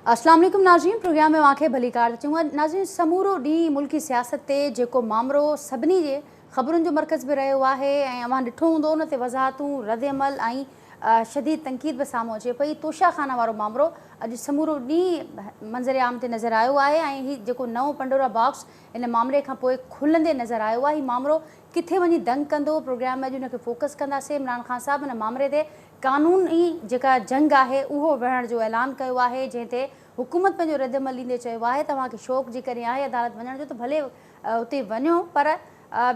अस्सलाम वालेकुम नाज़रीन, प्रोग्राम में वाक़े भली कार चूँ। नाज़रीन, समूरो ॾींहुं मुल्की सियासत ते जेको मामिरो सभिनी जे ख़बरुनि जो मर्कज़ बि रहियो आहे ऐं अवां ॾिठो हूंदो उन ते वज़ाहतूं, रद्दअमल ऐं शदीद तनक़ीद बि साम्हूं अचे पई। तोशाखाना वारो मामिरो अॼु समूरो ॾींहुं मंज़र आम ते नज़र आयो आहे ऐं हीउ जेको नओं पंडोरा बॉक्स इन मामले खां पोइ खुलंदे नज़र आयो आहे। हीउ मामिरो किथे वञी दंग कंदो, प्रोग्राम में अॼु हुनखे फोकस कंदासीं। इमरान ख़ान साहब हिन मामले ते कानूनी जेका जंग आहे उहो विढ़ण जो ऐलान कयो आहे, जंहिं ते हुकूमत पंहिंजो रद्दअमल ॾींदे चयो आहे तव्हांखे शौक़ु जे करे आहे अदालत वञण जो त भले उते वञो, पर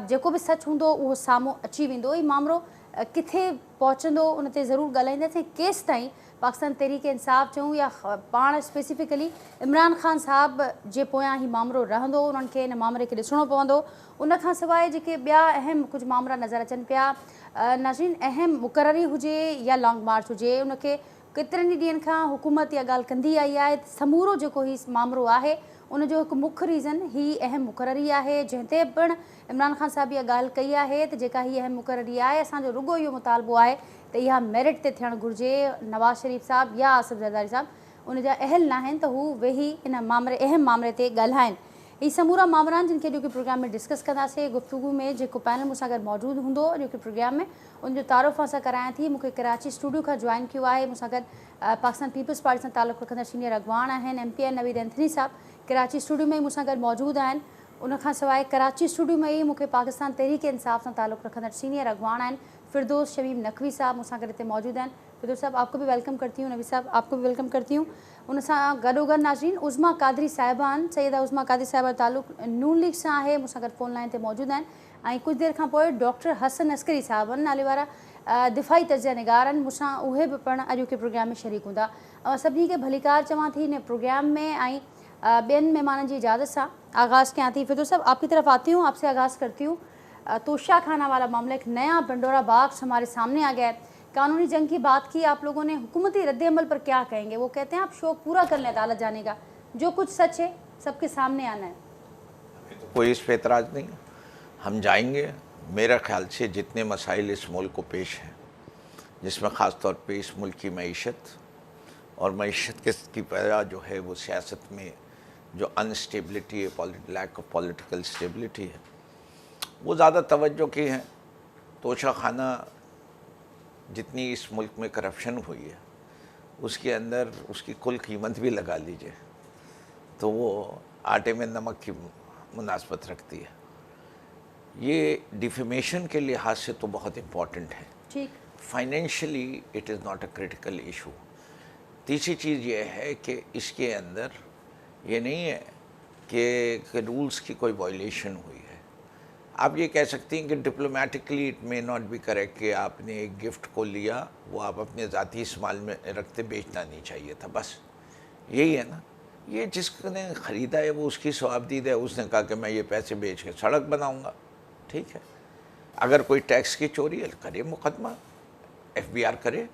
जेको बि सच हूंदो उहो साम्हूं अची वेंदो। हीउ मामिरो किथे पहुचंदो उन ते ज़रूरु ॻाल्हाईंदासीं। केसि ताईं पाकिस्तान तहरीक इंसाफ़ चऊं या पाण स्पेसिफिकली इमरान ख़ान साहब जे पोयां हीउ मामिरो रहंदो, उन्हनि खे हिन मामिरे खे ॾिसणो पवंदो। उनखां सवाइ जेके ॿिया अहम कुझु मामिरा नज़र अचनि पिया, नाज़रीन, अहम मुक़ररी हुजे या लॉन्ग मार्च हुजे, उनखे केतिरनि ई ॾींहंनि खां हुकूमत इहा ॻाल्हि कंदी आई आहे। समूरो जेको हीउ मामिरो आहे उनजो हिकु मुख्य रीज़न ही अहम मुक़ररी आहे, जंहिं ते पिणु इमरान ख़ान साहब इहा ॻाल्हि कई आहे त जेका हीअ अहम मुक़ररी आहे असांजो रुॻो इहो मुतालबो आहे त इहा मेरिट ते थियणु घुरिजे। नवाज़ शरीफ़ साहब या आसिफ ज़रदारी साहब उनजा अहल न आहिनि त हू वेही इन अहम मामले ते ॻाल्हाइनि। हीअ समूरा मामला आहिनि जिन खे अॼोके प्रोग्राम में डिस्कस कंदासीं। गुफ़्तगू में जेको पैनल मूंसां गॾु मौजूदु हूंदो अॼोके प्रोग्राम में उनजो तारुफ़ असां करायां थी। मूंखे कराची स्टूडियो खां जॉइन कयो आहे। मूंसां गॾु पाकिस्तान पीपल्स पार्टी सां तालुक़ु रखंदड़ सीनियर अॻवान आहिनि MP नवीद एंथनी साहब, कराची स्टूडियो में ई मूंसां गॾु मौजूदु आहिनि। उनखां सवाइ कराची स्टूडियो में ई मूंखे पाकिस्तान तहरीक इंसाफ़ सां तालुक़ु रखंदड़ सीनियर अॻवान आहिनि फिरदौस शमीम नक़वी साहब मूंसां गॾु हिते मौजूदु आहिनि। फिरदौस साहब आपको भी वेलकम करती हूँ, नवी साहब आपको भी वेलकम करती हूँ। उन सां गॾोगॾु नाज़रीन उज़मा कादरी साहिबान, सैयदा उज़मा कादरी साहिबा तालुक़ु नून लीग सां आहे, मूंसां गॾु फ़ोन लाइन ते मौजूदु आहिनि। ऐं कुझु देरि खां पोइ डॉक्टर हसन अस्करी साहिबनि नाले वारा दिफ़ाई तजिया निगार आहिनि, मूंसां उहे बि पिणु अॼोके प्रोग्राम में शरीक हूंदा। सभिनी खे भलीकार चवां थी हिन प्रोग्राम में ऐं ॿियनि महिमाननि जी इजाज़त सां आगाज़ कयां थी। फिरदौस साहब आपकी तरफ आती हूँ, आपसे आगाज़ करती हूँ। तोशाखाना वाला मामला एक नया पंडोरा बॉक्स हमारे सामने आ गया है। कानूनी जंग की बात की आप लोगों ने, हुकूमती रद्दअमल पर क्या कहेंगे? वो कहते हैं आप शौक़ पूरा कर लें अदालत जाने का, जो कुछ सच है सबके सामने आना है। कोई इस पर एतराज़ नहीं, हम जाएंगे। मेरा ख्याल से जितने मसाइल इस मुल्क को पेश हैं, जिसमें ख़ास तौर पे इस मुल्क की मईशत और मईशत की वजह जो है वो सियासत में जो अनस्टेबिलिटी है, लैक ऑफ पॉलिटिकल स्टेबिलिटी है, वो ज़्यादा तवज्जो की है। तोशाखाना जितनी इस मुल्क में करप्शन हुई है उसके अंदर उसकी कुल कीमत भी लगा लीजिए तो वो आटे में नमक की मुनासबत रखती है। ये डिफेमेशन के लिहाज से तो बहुत इम्पॉर्टेंट है, ठीक। Financially it is not a critical issue. तीसरी चीज़ ये है कि इसके अंदर ये नहीं है कि रूल्स की कोई वायलेशन हुई है। आप ये कह सकती हैं कि diplomatically it may not be correct कि आपने एक गिफ्ट को लिया, वो आप अपने ज़ाती इस्तेमाल में रखते, बेचना नहीं चाहिए था, बस यही है ना। ये जिसने ख़रीदा है वो उसकी सवाबदीद है, उसने कहा कि मैं ये पैसे बेच के सड़क बनाऊंगा, ठीक है। अगर कोई टैक्स की चोरी है करे मुकदमा, FBR करे।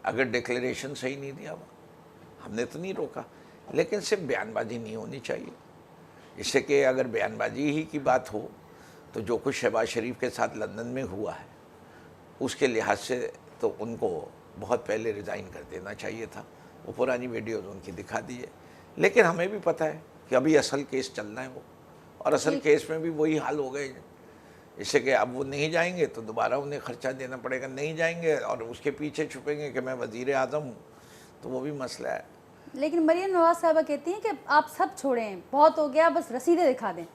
अगर डिक्लेरेशन सही नहीं दिया हुआ हमने तो नहीं रोका, लेकिन सिर्फ बयानबाजी नहीं होनी चाहिए। इससे कि अगर बयानबाजी ही की बात हो तो जो कुछ शहबाज शरीफ के साथ लंदन में हुआ है उसके लिहाज से तो उनको बहुत पहले रिज़ाइन कर देना चाहिए था। वो पुरानी वीडियोज़ उनकी दिखा दिए, लेकिन हमें भी पता है कि अभी असल केस चलना है वो, और असल केस में भी वही हाल हो गए। इससे कि अब वो नहीं जाएंगे तो दोबारा उन्हें ख़र्चा देना पड़ेगा, नहीं जाएंगे और उसके पीछे छुपेंगे कि मैं वज़ीर आज़म हूँ, तो वो भी मसला है। लेकिन मरियम नवाज साहबा कहती हैं कि आप सब छोड़ें, बहुत हो गया, बस रसीदें दिखा दें।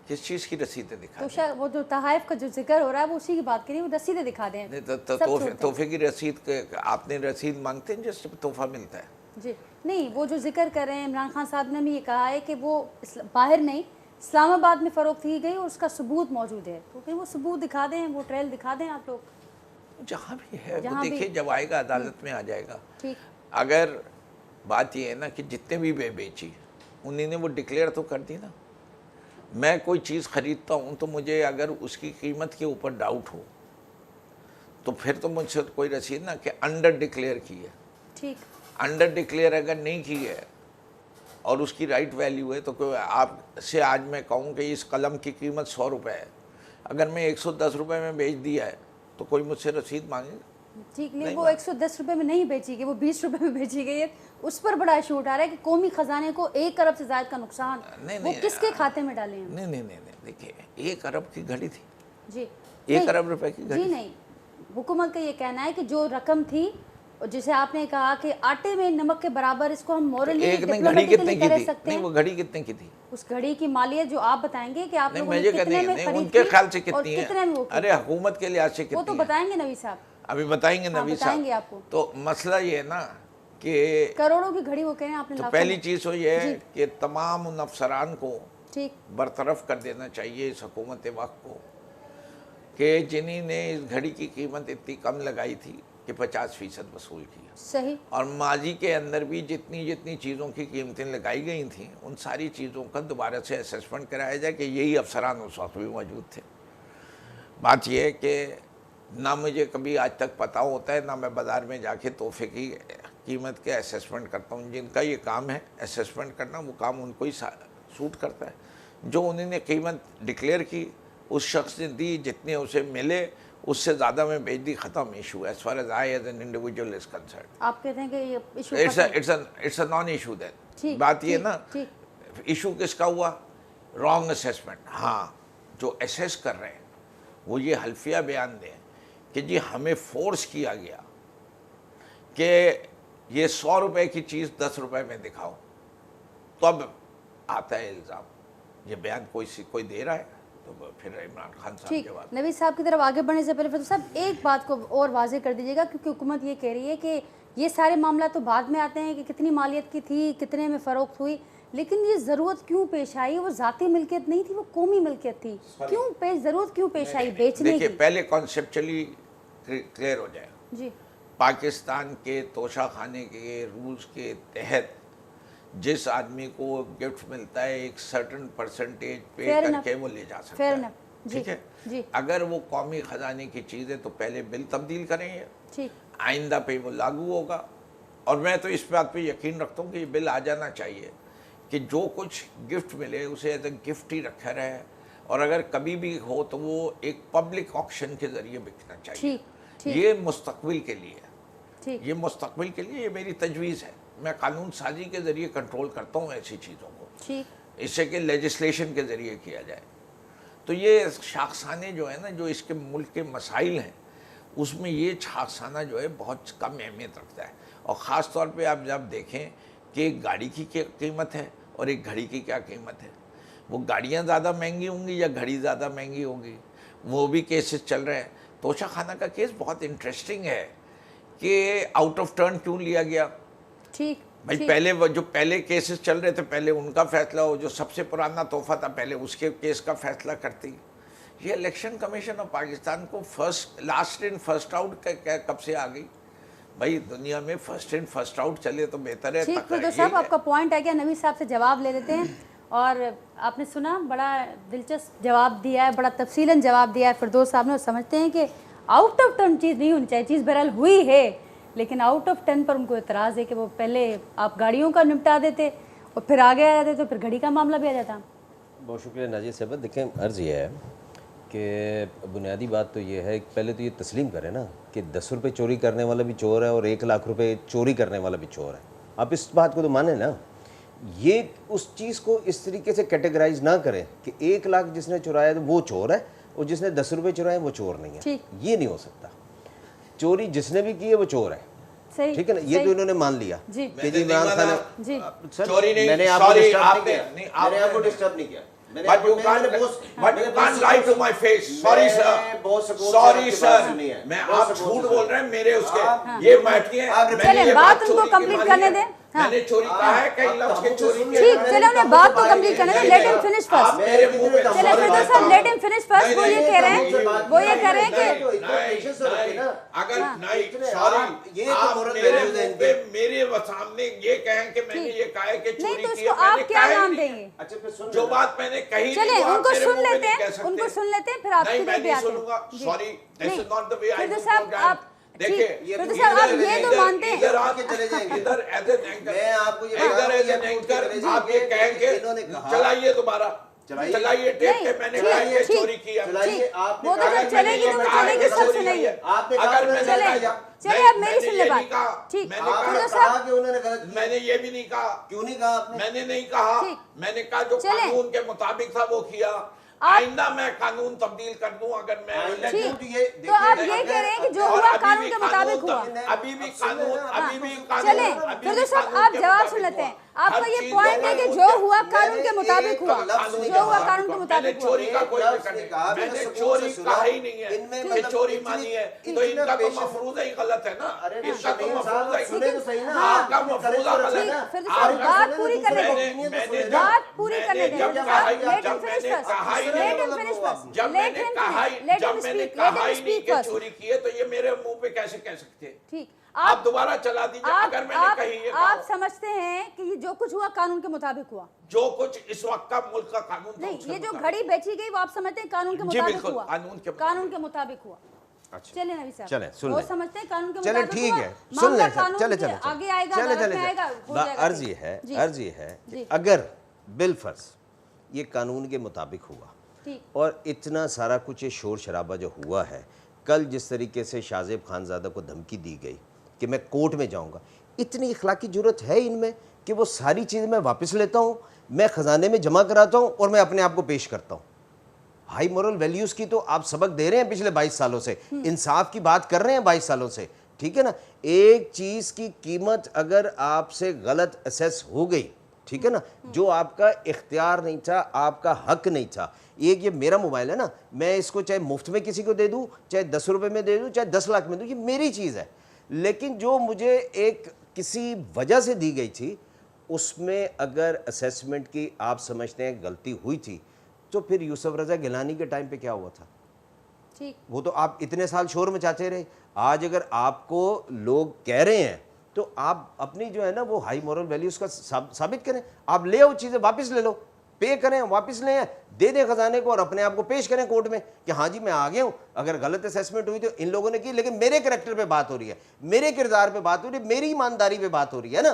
किस चीज़ की रसीदें दिखा तो वो जो तहाइफ का जो जिक्र हो रहा है वो उसी की बात करिए, वो रसीदें दिखा दें। तोहफे की रसीद, आपने रसीद मांगते हैं जिससे तोहफा मिलता है जी नहीं, वो जो जिक्र कर रहे हैं इमरान खान साहब ने भी ये कहा है कि वो बाहर नहीं इस्लामाबाद में फ़रोख्त की गई और उसका सबूत मौजूद है, तो कहीं वो सबूत दिखा दें, वो ट्रेल दिखा दें आप लोग। जहाँ भी है वो देखिए, जब आएगा अदालत में आ जाएगा। ठीक। अगर बात ये है ना कि जितने भी बेची उन्हीं ने वो डिक्लेयर तो कर दी ना। मैं कोई चीज़ ख़रीदता हूँ तो मुझे अगर उसकी कीमत के ऊपर डाउट हो तो फिर तो मुझसे कोई रसीद ना कि अंडर डिक्लेयर की है। ठीक। अंडर डिक्लेयर अगर नहीं की है और उसकी राइट वैल्यू है तो कोई आपसे आज मैं कहूँ कि इस कलम की कीमत 100 रुपये है, अगर मैं 110 रुपये में बेच दिया है तो कोई मुझसे रसीद मांगेगा? ٹھیک نہیں وہ 110 روپے میں نہیں بیچی گئی, وہ 20 روپے میں بیچی گئی ہے, اس پر بڑا ایشو اٹھا رہا ہے کہ قومی خزانے کو 1 ارب سے زائد کا نقصان وہ کس کے کھاتے میں ڈالے ہیں؟ نہیں دیکھیے 1 ارب کی گھڑی تھی, جی 1 ارب روپے کی گھڑی. جی نہیں, حکومت کا یہ کہنا ہے کہ جو رقم تھی جسے آپ نے کہا کہ آٹے میں نمک کے برابر, اس کو ہم مورلی ڈپلومیٹکلی کہہ سکتے ہیں. نہیں وہ گھڑی کتنے کی تھی؟ اس گھڑی کی مالیت جو آپ بتائیں گے کہ آپ لوگوں نے کتنے میں ان خرید کے کی خیال سے اور کتنی کتنے میں وہ ہے, ارے حکومت کے لحاظ سے کتنی ہے وہ تو بتائیں گے نوی صاحب, ابھی بتائیں گے نوی بتائیں گے صاحب. آپ کو. تو مسئلہ یہ ہے نا کہ کروڑوں کی گھڑی وہ کہہ رہے ہیں, آپ نے تو پہلی چیز تو یہ ہے کہ تمام ان افسران کو ٹھیک برطرف کر دینا چاہیے اس حکومت وقت کو کہ جنہی نے اس گھڑی کی قیمت اتنی کم لگائی تھی کہ 50% وصول کیا. صحیح. اور ماضی کے اندر بھی جتنی چیزوں کی قیمتیں لگائی گئی تھیں ان ساری چیزوں کا دوبارہ سے اسیسمنٹ کرایا جائے کہ یہی افسران اس وقت بھی موجود تھے. بات یہ ہے کہ نہ مجھے کبھی آج تک پتہ ہوتا ہے, نہ میں بازار میں جا کے تحفے کی قیمت کے اسیسمنٹ کرتا ہوں. جن کا یہ کام ہے اسیسمنٹ کرنا, وہ کام ان کو ہی سوٹ کرتا ہے. جو انہوں نے قیمت ڈکلیئر کی اس شخص نے دی, جتنے اسے ملے اس سے زیادہ میں بیچ دی, ختم issue. As far as I as an individual is concerned, آپ کہتے ہیں کہ یہ issue it's a non issue. Then بات یہ نا ایشو کس کا ہوا, رانگ اسیسمنٹ. ہاں جو اسیس کر رہے ہیں وہ یہ حلفیہ بیان دیں کہ جی ہمیں فورس کیا گیا کہ یہ 100 روپے کی چیز 10 روپے میں دکھاؤ, تو اب آتا ہے الزام. یہ بیان کوئی دے رہا ہے تو پھر عمران خان صاحب ٹھیک. کے بعد نوید صاحب کی طرف آگے بڑھنے سے پہلے فیض صاحب ایک بات کو اور واضح کر دیجیے گا, کیونکہ حکومت یہ کہہ رہی ہے کہ یہ سارے معاملات تو بعد میں آتے ہیں کہ کتنی مالیت کی تھی, کتنے میں فروخت ہوئی, لیکن یہ ضرورت کیوں پیش آئی؟ وہ ذاتی ملکیت نہیں تھی, وہ قومی ملکیت تھی. ضرورت کیوں پیش آئی بیچنے کی؟ دیکھیے پہلے کانسیپچولی کلیئر ہو جائے. جی پاکستان کے توشہ خانے کے رولز کے تحت جس آدمی کو گفٹ ملتا ہے ایک سرٹن پرسنٹیج پے کر کے وہ لے جا سکتا ہے. ٹھیک ہے, اگر وہ قومی خزانے کی چیز ہے تو پہلے بل تبدیل کریں گے, آئندہ پہ وہ لاگو ہوگا. اور میں تو اس بات پہ یقین رکھتا ہوں کہ یہ بل آ جانا چاہیے کہ جو کچھ گفٹ ملے اسے ایز اے گفٹ ہی رکھا رہے, اور اگر کبھی بھی ہو تو وہ ایک پبلک آکشن کے ذریعے بکنا چاہیے. یہ مستقبل کے لیے یہ مستقبل کے لیے یہ میری تجویز ہے. میں قانون سازی کے ذریعے کنٹرول کرتا ہوں ایسی چیزوں کو, اس سے کہ لیجسلیشن کے ذریعے کیا جائے. تو یہ شاخسانے جو ہے نا, جو اس کے ملک کے مسائل ہیں, اس میں یہ شاخسانہ جو ہے بہت کم اہمیت رکھتا ہے. اور خاص طور پہ آپ جب دیکھیں کہ ایک گاڑی کی کیا قیمت ہے اور ایک گھڑی کی کیا قیمت ہے, وہ گاڑیاں زیادہ مہنگی ہوں گی یا گھڑی زیادہ مہنگی ہوگی, وہ بھی کیسز چل رہے ہیں. توشہ خانہ کا کیس بہت انٹرسٹنگ ہے کہ آؤٹ آف ٹرن کیوں لیا گیا. بھائی پہلے جو پہلے کیسز چل رہے تھے پہلے ان کا فیصلہ ہو, جو سب سے پرانا تحفہ تھا پہلے اس کے کیس کا فیصلہ کرتی. یہ الیکشن کمیشن آف پاکستان کو لاسٹ ان فرسٹ آؤٹ کب سے آ گئی؟ بھائی دنیا میں فرسٹ ان فرسٹ آؤٹ چلے تو بہتر ہے. ٹھیک فردوس صاحب آپ کا پوائنٹ ہے کیا, نوید صاحب سے جواب لے لیتے ہیں. اور آپ نے سنا بڑا دلچسپ جواب دیا ہے, بڑا تفصیلاً جواب دیا ہے فردوس صاحب نے. اور سمجھتے ہیں کہ آؤٹ آف ٹرن چیز نہیں ہونی چاہیے, چیز بہرحال ہوئی ہے لیکن آؤٹ آف ٹرن پر ان کو اعتراض ہے کہ وہ پہلے آپ گاڑیوں کا نپٹا دیتے اور پھر آگے آ جاتے تو پھر گھڑی کا معاملہ بھی آ جاتا. بہت شکریہ ناجیہ صاحبہ. دیکھیں عرض یہ ہے کہ بنیادی بات تو یہ ہے کہ پہلے تو یہ تسلیم کریں نا کہ 10 روپے چوری کرنے والا بھی چور ہے اور 1 لاکھ روپے چوری کرنے والا بھی چور ہے. آپ اس بات کو تو مانیں نا. یہ اس چیز کو اس طریقے سے کیٹیگرائز نہ کریں کہ 1 لاکھ جس نے چرایا وہ چور ہے اور جس نے 10 روپے چرائے وہ چور نہیں ہے. یہ نہیں ہو سکتا. چوری جس نے بھی کی ہے وہ چور ہے, ٹھیک ہے نا. یہ تو انہوں نے مان لیا کہ جی عمران خان چوری نہیں. میں نے آپ کو ڈسٹرب نہیں کیا. But you can't lie to my face. Sorry sir. Sorry sir. میں آپ جھوٹ بول رہے ہیں میرے اس کے. یہ بیٹھتی ہیں. چلیں بات ان کو کمپلیٹ کرنے دیں. میں نے چوری کہا ہے, کئی لفظ کے چوری کیا. ٹھیک, چلیں انہیں بات تو کمپلیٹ کرنے دیں. لیٹ ہم فنش فرسٹ. چلیں فردوس صاحب لیٹ ہم فنش فرسٹ. وہ یہ کہہ رہے ہیں کہ اگر نہیں سوری آپ میرے سامنے یہ کہیں کہ میں نے یہ کہا ہے کہ چوری کی ہے, آپ کیا نام دیں گے؟ جو بات میں نے کہی چلیں ان کو سن لیتے ہیں پھر آپ نہیں, میں نہیں سنوں گا. Sorry, this is not the way I do program. دیکھیں آپ یہ تو مانتے ہیں ادھر آپ ایز این اینکر آپ یہ کہیں کہ چلائیے دوبارہ. चलाइए टेप के मैंने कहा कि चोरी किया। चलाइए, आपने वो तो कहा जब चलेगी तो वो चलेगी, सब सुनेंगे। आपने कहा अगर उन्होंने मैंने चले, कहा- चलिए अब मेरी सुन ले बात। ठीक, मैंने आपने फिरोज कहा कहा कि उन्होंने गलत किया। मैंने ये भी नहीं कहा, क्यों नहीं कहा आपने? मैंने नहीं कहा, ठीक। मैंने कहा जो चलें। कानून के मुताबिक था वो किया। आइंदा मैं कानून तब्दील कर दूं अगर मैं ठीक, देखिए, तो आप ये कह रहे हैं कि जो और हुआ अभी कानून भी के मुताबिक हुआ। अभी भी कानून अभी भी कानून चलें, अभी फिर भी तो सब कानून आप के जवाब मुताबिक सुन लेते हैं। हुआ। आपका हर ये चीज पॉइंट है कि कानून जो के- हुआ कानून के मैंने मुताबिक एक हुआ, लफ्ज़ नहीं जो हुआ कहा। कानून के मैंने मुताबिक हुआ। चोरी का कोई लफ्ज़ जिक्र नहीं नहीं कहा, मैंने मैंने चोरी सबूत से सुना। कहा ही नहीं है इनमें कि मतलब चोरी इतनी- मानी है इतना तो इनका तो पेशेंस- मफरूज़ा ही गलत है ना। अरे इसका तो शमीम मफरूज़ा साहब ही सुने तो सही ना। आपका आपने मफरूज़ा करेक्ट गलत करा है। ना। फिर तो आपने सब बात सुने पूरी तो करने दूसरे दें। को opinion तो मैंने सुने जब- ना। बात पूरी मैंने करने दें। जब फिरोज कहा साहब, ही- let जब him finish मैंने first. कहा ही Let नहीं- him finish first. जब Let मैंने him कहा finish. Let जब him मैंने speak. Let कहा him ही नहीं speak कि first. चोरी की है तो ये मेरे मुंह पे कैसे कह सकते हैं? ठीक, आप दोबारा चला दीजिए अगर मैंने कही ये आप कहा। समझते हैं कि ये जो कुछ हुआ कानून के मुताबिक हुआ? जो कुछ इस वक्त का मुल्क का कानून था नहीं, उसके ये जो मुताबिक। घड़ी बेची गई वो आप समझते हैं कानून के जी, मुताबिक बिल्कुल, हुआ? कानून के मुताबिक। कानून के मुताबिक हुआ। अच्छा। चलिए नबी साहब, चलें, सुन वो लें। समझते हैं कानून के चले मुताबिक ठीक हुआ, है, सुन मामला लें। कानून चले के चले आगे आएगा, चले अदालत चले में आएगा, हो जाएगा अर्ज ठीक। ये है, जी, अर्ज ये है जी। कि अगर बिलफर्ज ये कानून के मुताबिक हुआ ठीक, और इतना सारा कुछ ये शोर शराबा जो हुआ है, कल जिस तरीके से शाहजेब खानज़ादा को धमकी दी गई कि मैं कोर्ट में जाऊंगा, इतनी इखलाकी जरूरत है इनमें कि वो सारी चीज़ मैं वापस लेता हूँ, मैं ख़जाने में जमा कराता हूँ और मैं अपने आप को पेश करता हूँ। हाई मॉरल वैल्यूज़ की तो आप सबक दे रहे हैं पिछले 22 सालों से, इंसाफ की बात कर रहे हैं 22 सालों से, ठीक है ना। एक चीज़ की कीमत अगर आपसे गलत असेस हो गई, ठीक है ना, जो आपका इख्तियार नहीं था, आपका हक नहीं था। एक ये मेरा मोबाइल है ना, मैं इसको चाहे मुफ्त में किसी को दे दूँ, चाहे 10 रुपये में दे दूँ, चाहे 10 लाख में दूँ, ये मेरी चीज़ है। लेकिन जो मुझे एक किसी वजह से दी गई थी, उसमें अगर असेसमेंट की आप समझते हैं गलती हुई थी, तो फिर यूसुफ रज़ा गिलानी के टाइम पे क्या हुआ था? ठीक, वो तो आप इतने साल शोर मचाते रहे। आज अगर आपको लोग कह रहे हैं तो आप अपनी जो है ना वो हाई मॉरल वैल्यूज़ का साबित करें। आप ले आओ, चीज़ें वापस ले लो, पे करें, वापस लें, दे दें खजाने को और अपने आप को पेश करें कोर्ट में कि हाँ जी मैं आ गया हूँ। अगर गलत असेसमेंट हुई तो इन लोगों ने की, लेकिन मेरे कैरेक्टर पे बात हो रही है, मेरे किरदार पे बात हो रही है, मेरी ईमानदारी पे बात हो रही है ना,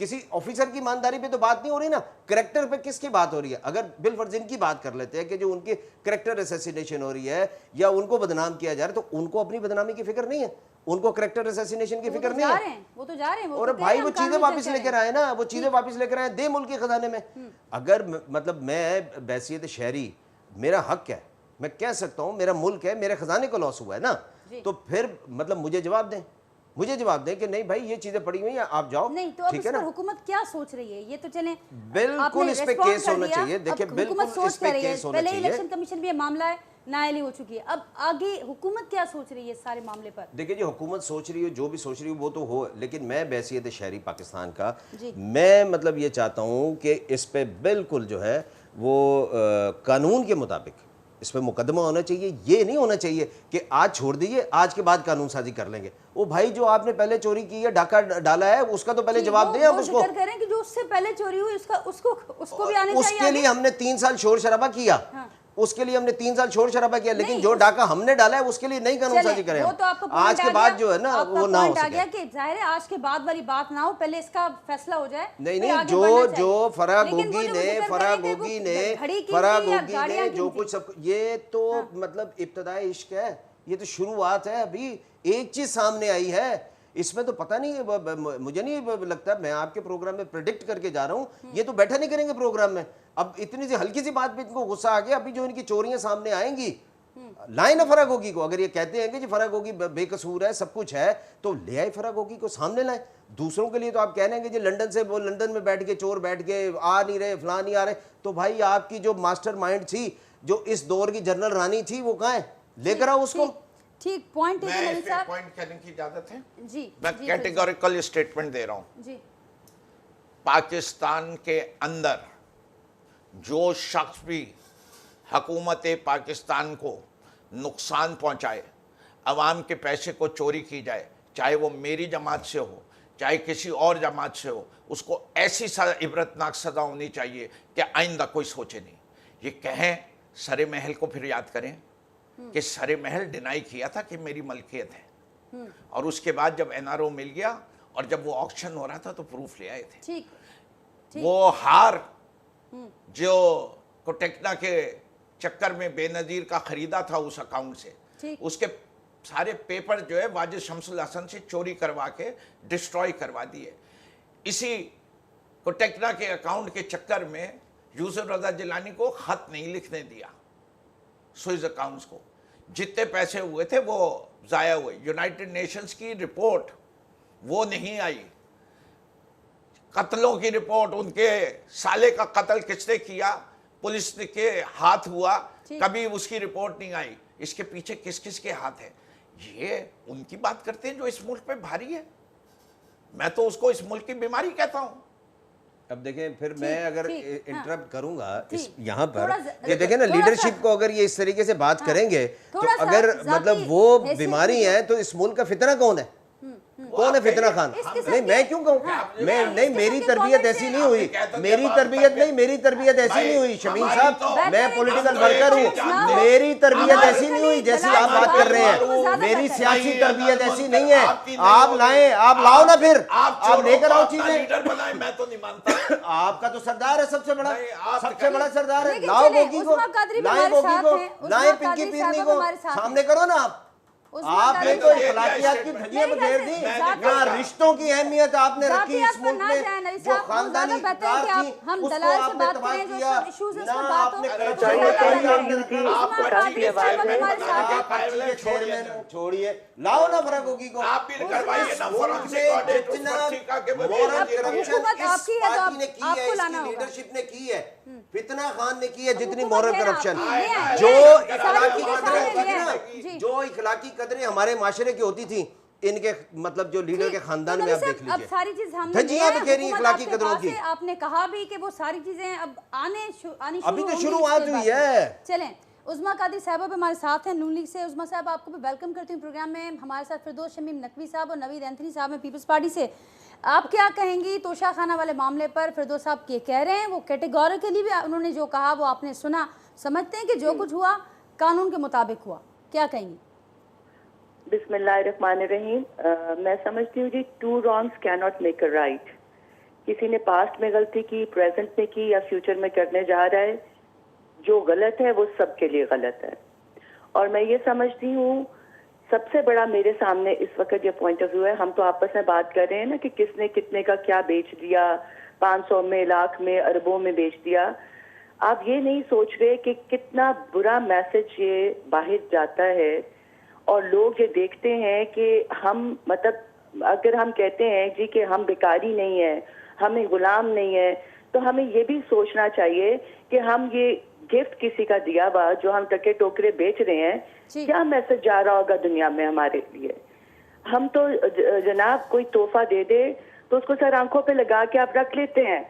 किसी ऑफिसर की ईमानदारी पे तो बात नहीं हो रही ना, करेक्टर पे किसकी बात हो रही है। अगर बिलफर्ज इनकी बात कर लेते हैं कि जो उनकी करेक्टर असैसिनेशन हो रही है या उनको बदनाम किया जा रहा है, तो उनको अपनी बदनामी की फिक्र नहीं है, उनको करेक्टर असैसिनेशन की फिक्र नहीं है। वो तो जा रहे हैं, और भाई वो चीजें वापस लेकर आए ना, वो चीजें वापस लेकर आए, दे मुल्क के खजाने में। अगर मतलब मैं बैसियत शहरी, मेरा हक है, मैं कह सकता हूँ मेरा मुल्क है, मेरे खजाने को लॉस हुआ है ना, तो फिर मतलब मुझे जवाब दें, मुझे जवाब दें कि नहीं भाई ये चीजें पड़ी हुई हैं, आप जाओ। नहीं तो अब ठीक इस है पर ना, हुकूमत क्या सोच रही है? ये तो चले बिल्कुल इस पे केस होना चाहिए। देखिए बिल्कुल इस पे केस होना पहले चाहिए। इलेक्शन कमीशन भी ये मामला है, नाअहली हो चुकी है, अब आगे हुकूमत क्या सोच रही है इस सारे मामले पर? देखिए जो हुकूमत सोच रही हो, जो भी सोच रही हो वो तो हो, लेकिन मैं बैसियत शहरी पाकिस्तान का जी। मैं मतलब ये चाहता हूँ कि इस पे बिल्कुल जो है वो कानून के मुताबिक इस पे मुकदमा होना चाहिए। ये नहीं होना चाहिए कि आज छोड़ दीजिए, आज के बाद कानून साजी कर लेंगे। वो भाई जो आपने पहले चोरी की है, डाका डाला है, उसका तो पहले जवाब दें आप उसको। जिक्र करें कि जो उससे पहले चोरी हुई उसको भी आने चाहिए। उसके लिए हमने 3 साल शोर शराबा किया, उसके लिए हमने 3 साल शोर शराबा किया, लेकिन जो डाका हमने डाला है उसके लिए नहीं कानून साजी करें। वो तो आपका आज के बाद जो है ना वो ना हो आ गया सके। कि जाहिर है आज के बाद वाली बात ना हो, पहले इसका फैसला हो जाए। नहीं फिर नहीं, आगे बढ़ना चाहिए। जो फराग लेकिन वो होगी जो ने जिक्र फराग करें कि होगी वो ने घड़ी की फराग थी या होगी गाड़ियां ने की जो थी। कुछ सब, ये तो मतलब इब्तदाई इश्क है, ये तो शुरुआत है। अभी एक चीज सामने आई है, इसमें तो पता नहीं, मुझे नहीं लगता, मैं आपके प्रोग्राम में प्रेडिक्ट करके जा रहा हूँ, ये तो बैठा नहीं करेंगे प्रोग्राम में। अब इतनी सी हल्की सी बात पे इनको गुस्सा आ गया, अभी जो इनकी चोरियां सामने आएंगी, लाए ना फराग होगी को। अगर ये कहते हैं कि जी फराग होगी बेकसूर है, सब कुछ है, तो ले आए फराग होगी को, सामने लाए। दूसरों के लिए तो आप कह रहे हैं कि जी लंदन से वो लंदन में बैठ के चोर बैठ के आ नहीं रहे, फलां नहीं आ रहे, तो भाई आपकी जो मास्टर माइंड थी, जो इस दौर की जनरल रानी थी, वो कहाँ है? लेकर आओ उसको। ठीक पॉइंट है मैं नबी इस पे साहब पॉइंट कहने की इजाजत है? जी, मैं कैटेगोरिकल स्टेटमेंट दे रहा हूँ। जी, पाकिस्तान के अंदर जो शख्स भी हुकूमत पाकिस्तान को नुकसान पहुँचाए, अवाम के पैसे को चोरी की जाए, चाहे वो मेरी जमात से हो चाहे किसी और जमात से हो, उसको ऐसी इबरतनाक सज़ा होनी चाहिए कि आइंदा कोई सोचे नहीं। ये कहें सरे महल को फिर याद करें कि सरे महल डिनाई किया था कि मेरी मलकियत है, और उसके बाद जब एनआरओ मिल गया और जब वो ऑक्शन हो रहा था तो प्रूफ ले आए थे। ठीक, वो हार जो को टेक्ना के चक्कर में बेनज़ीर का ख़रीदा था उस अकाउंट से, ठीक। उसके सारे पेपर जो है वाजिद शमसुल हसन से चोरी करवा के डिस्ट्रॉय करवा दिए। इसी को टेक्ना के अकाउंट के चक्कर में यूसुफ रज़ा जिलानी को ख़त नहीं लिखने दिया, स्विस अकाउंट्स को, जितने पैसे हुए थे वो ज़ाया हुए। यूनाइटेड नेशंस की रिपोर्ट वो नहीं आई, कत्लों की रिपोर्ट, उनके साले का कत्ल किसने किया, पुलिस के हाथ हुआ, कभी उसकी रिपोर्ट नहीं आई। इसके पीछे किस किस के हाथ है, ये उनकी बात करते हैं जो इस मुल्क पे भारी है। मैं तो उसको इस मुल्क की बीमारी कहता हूँ। अब देखें, फिर मैं अगर इंटरप्ट करूंगा इस यहाँ थोड़ा पर, ये देखें ना, लीडरशिप को अगर ये इस तरीके से बात करेंगे तो अगर मतलब वो बीमारी है तो इस मुल्क का फितना कौन है? कौन है फितना खान? नहीं, मैं क्यों कहूँ? मैं नहीं, मेरी तरबियत ऐसी नहीं हुई, मेरी तरबियत नहीं, मेरी तरबियत ऐसी नहीं हुई शमीम साहब, मैं पॉलिटिकल वर्कर हूँ, मेरी तरबियत ऐसी नहीं हुई जैसी आप बात कर रहे हैं, मेरी सियासी तरबियत ऐसी नहीं है। आप लाएं, आप लाओ ना, फिर आप लेकर आओ चीजें। मैं तो नहीं मानता। आपका तो सरदार है सबसे बड़ा, सबसे बड़ा सरदार है। लेकिन लाओ चलिए, गोगी को, उस्मा कादरी भी लाएं हमारे गोगी साथ को, हैं, लाएं उस्मा पिंकी कादरी पीरनी साहब को, हमारे साथ सामने करो ना आप। आपने तो कादरी इखलाकियात की धज्जियां बखेर दी, जहाँ रिश्तों की अहमियत आपने रखी इस मुल्क में, जो खानदानी तार थी उसको आपने तबाह किया, ना आपने चेयरमैन छोड़िए, लाओ ना फराक गोगी को, आप भी करवाइए ना फॉरेंसिक ऑडिट उस पत्रिका के लीडरशिप ने की है, फितना खान ने की है, जितनी मॉरल करप्शन, जो इखलाकी कदरें हमारे माशरे की होती थी, इनके मतलब जो लीडर के खानदान में आप देख लीजिए। अब सारी चीज हमने धज्जियां बखेरी इखलाकी कदरों की। आपने कहा भी कि वो सारी चीजें अब आनी शुरू अभी तो शुरुआत हुई है। चलें, उस्मा कादरी साहब हमारे साथ हैं नून लीग से। उस्मा साहब, आपको भी वेलकम करती हूँ प्रोग्राम में। हमारे साथ फिरदौस शमीम नकवी साहब और नवीद एंथनी साहब हैं पीपल्स पार्टी से। आप क्या कहेंगी तोशा खाना वाले मामले पर? फिरदौस साहब ये कह रहे हैं, वो कैटेगोरिकली भी उन्होंने जो कहा वो आपने सुना, समझते हैं कि जो कुछ हुआ कानून के मुताबिक हुआ, क्या कहेंगी? बिस्मिल्लाहिर्रहमानिर्रहीम। मैं समझती हूँ जी, two wrongs can not make a right. किसी ने पास्ट में गलती की, प्रेजेंट में की या फ्यूचर में करने जा रहा है, जो गलत है वो सबके लिए गलत है। और मैं ये समझती हूँ सबसे बड़ा मेरे सामने इस वक्त ये पॉइंट ऑफ व्यू है, हम तो आपस में बात कर रहे हैं ना कि किसने कितने का क्या बेच दिया, 500 में, लाख में, अरबों में बेच दिया। आप ये नहीं सोच रहे कि कितना बुरा मैसेज ये बाहर जाता है और लोग ये देखते हैं कि हम, मतलब अगर हम कहते हैं जी कि हम बेकारी नहीं है, हमें गुलाम नहीं है, तो हमें ये भी सोचना चाहिए कि हम ये गिफ्ट किसी का दिया हुआ जो हम टके टोकरे बेच रहे हैं, क्या मैसेज जा रहा होगा दुनिया में हमारे लिए। हम तो जनाब कोई तोहफा दे दे तो उसको सर आंखों पे लगा के आप रख लेते हैं।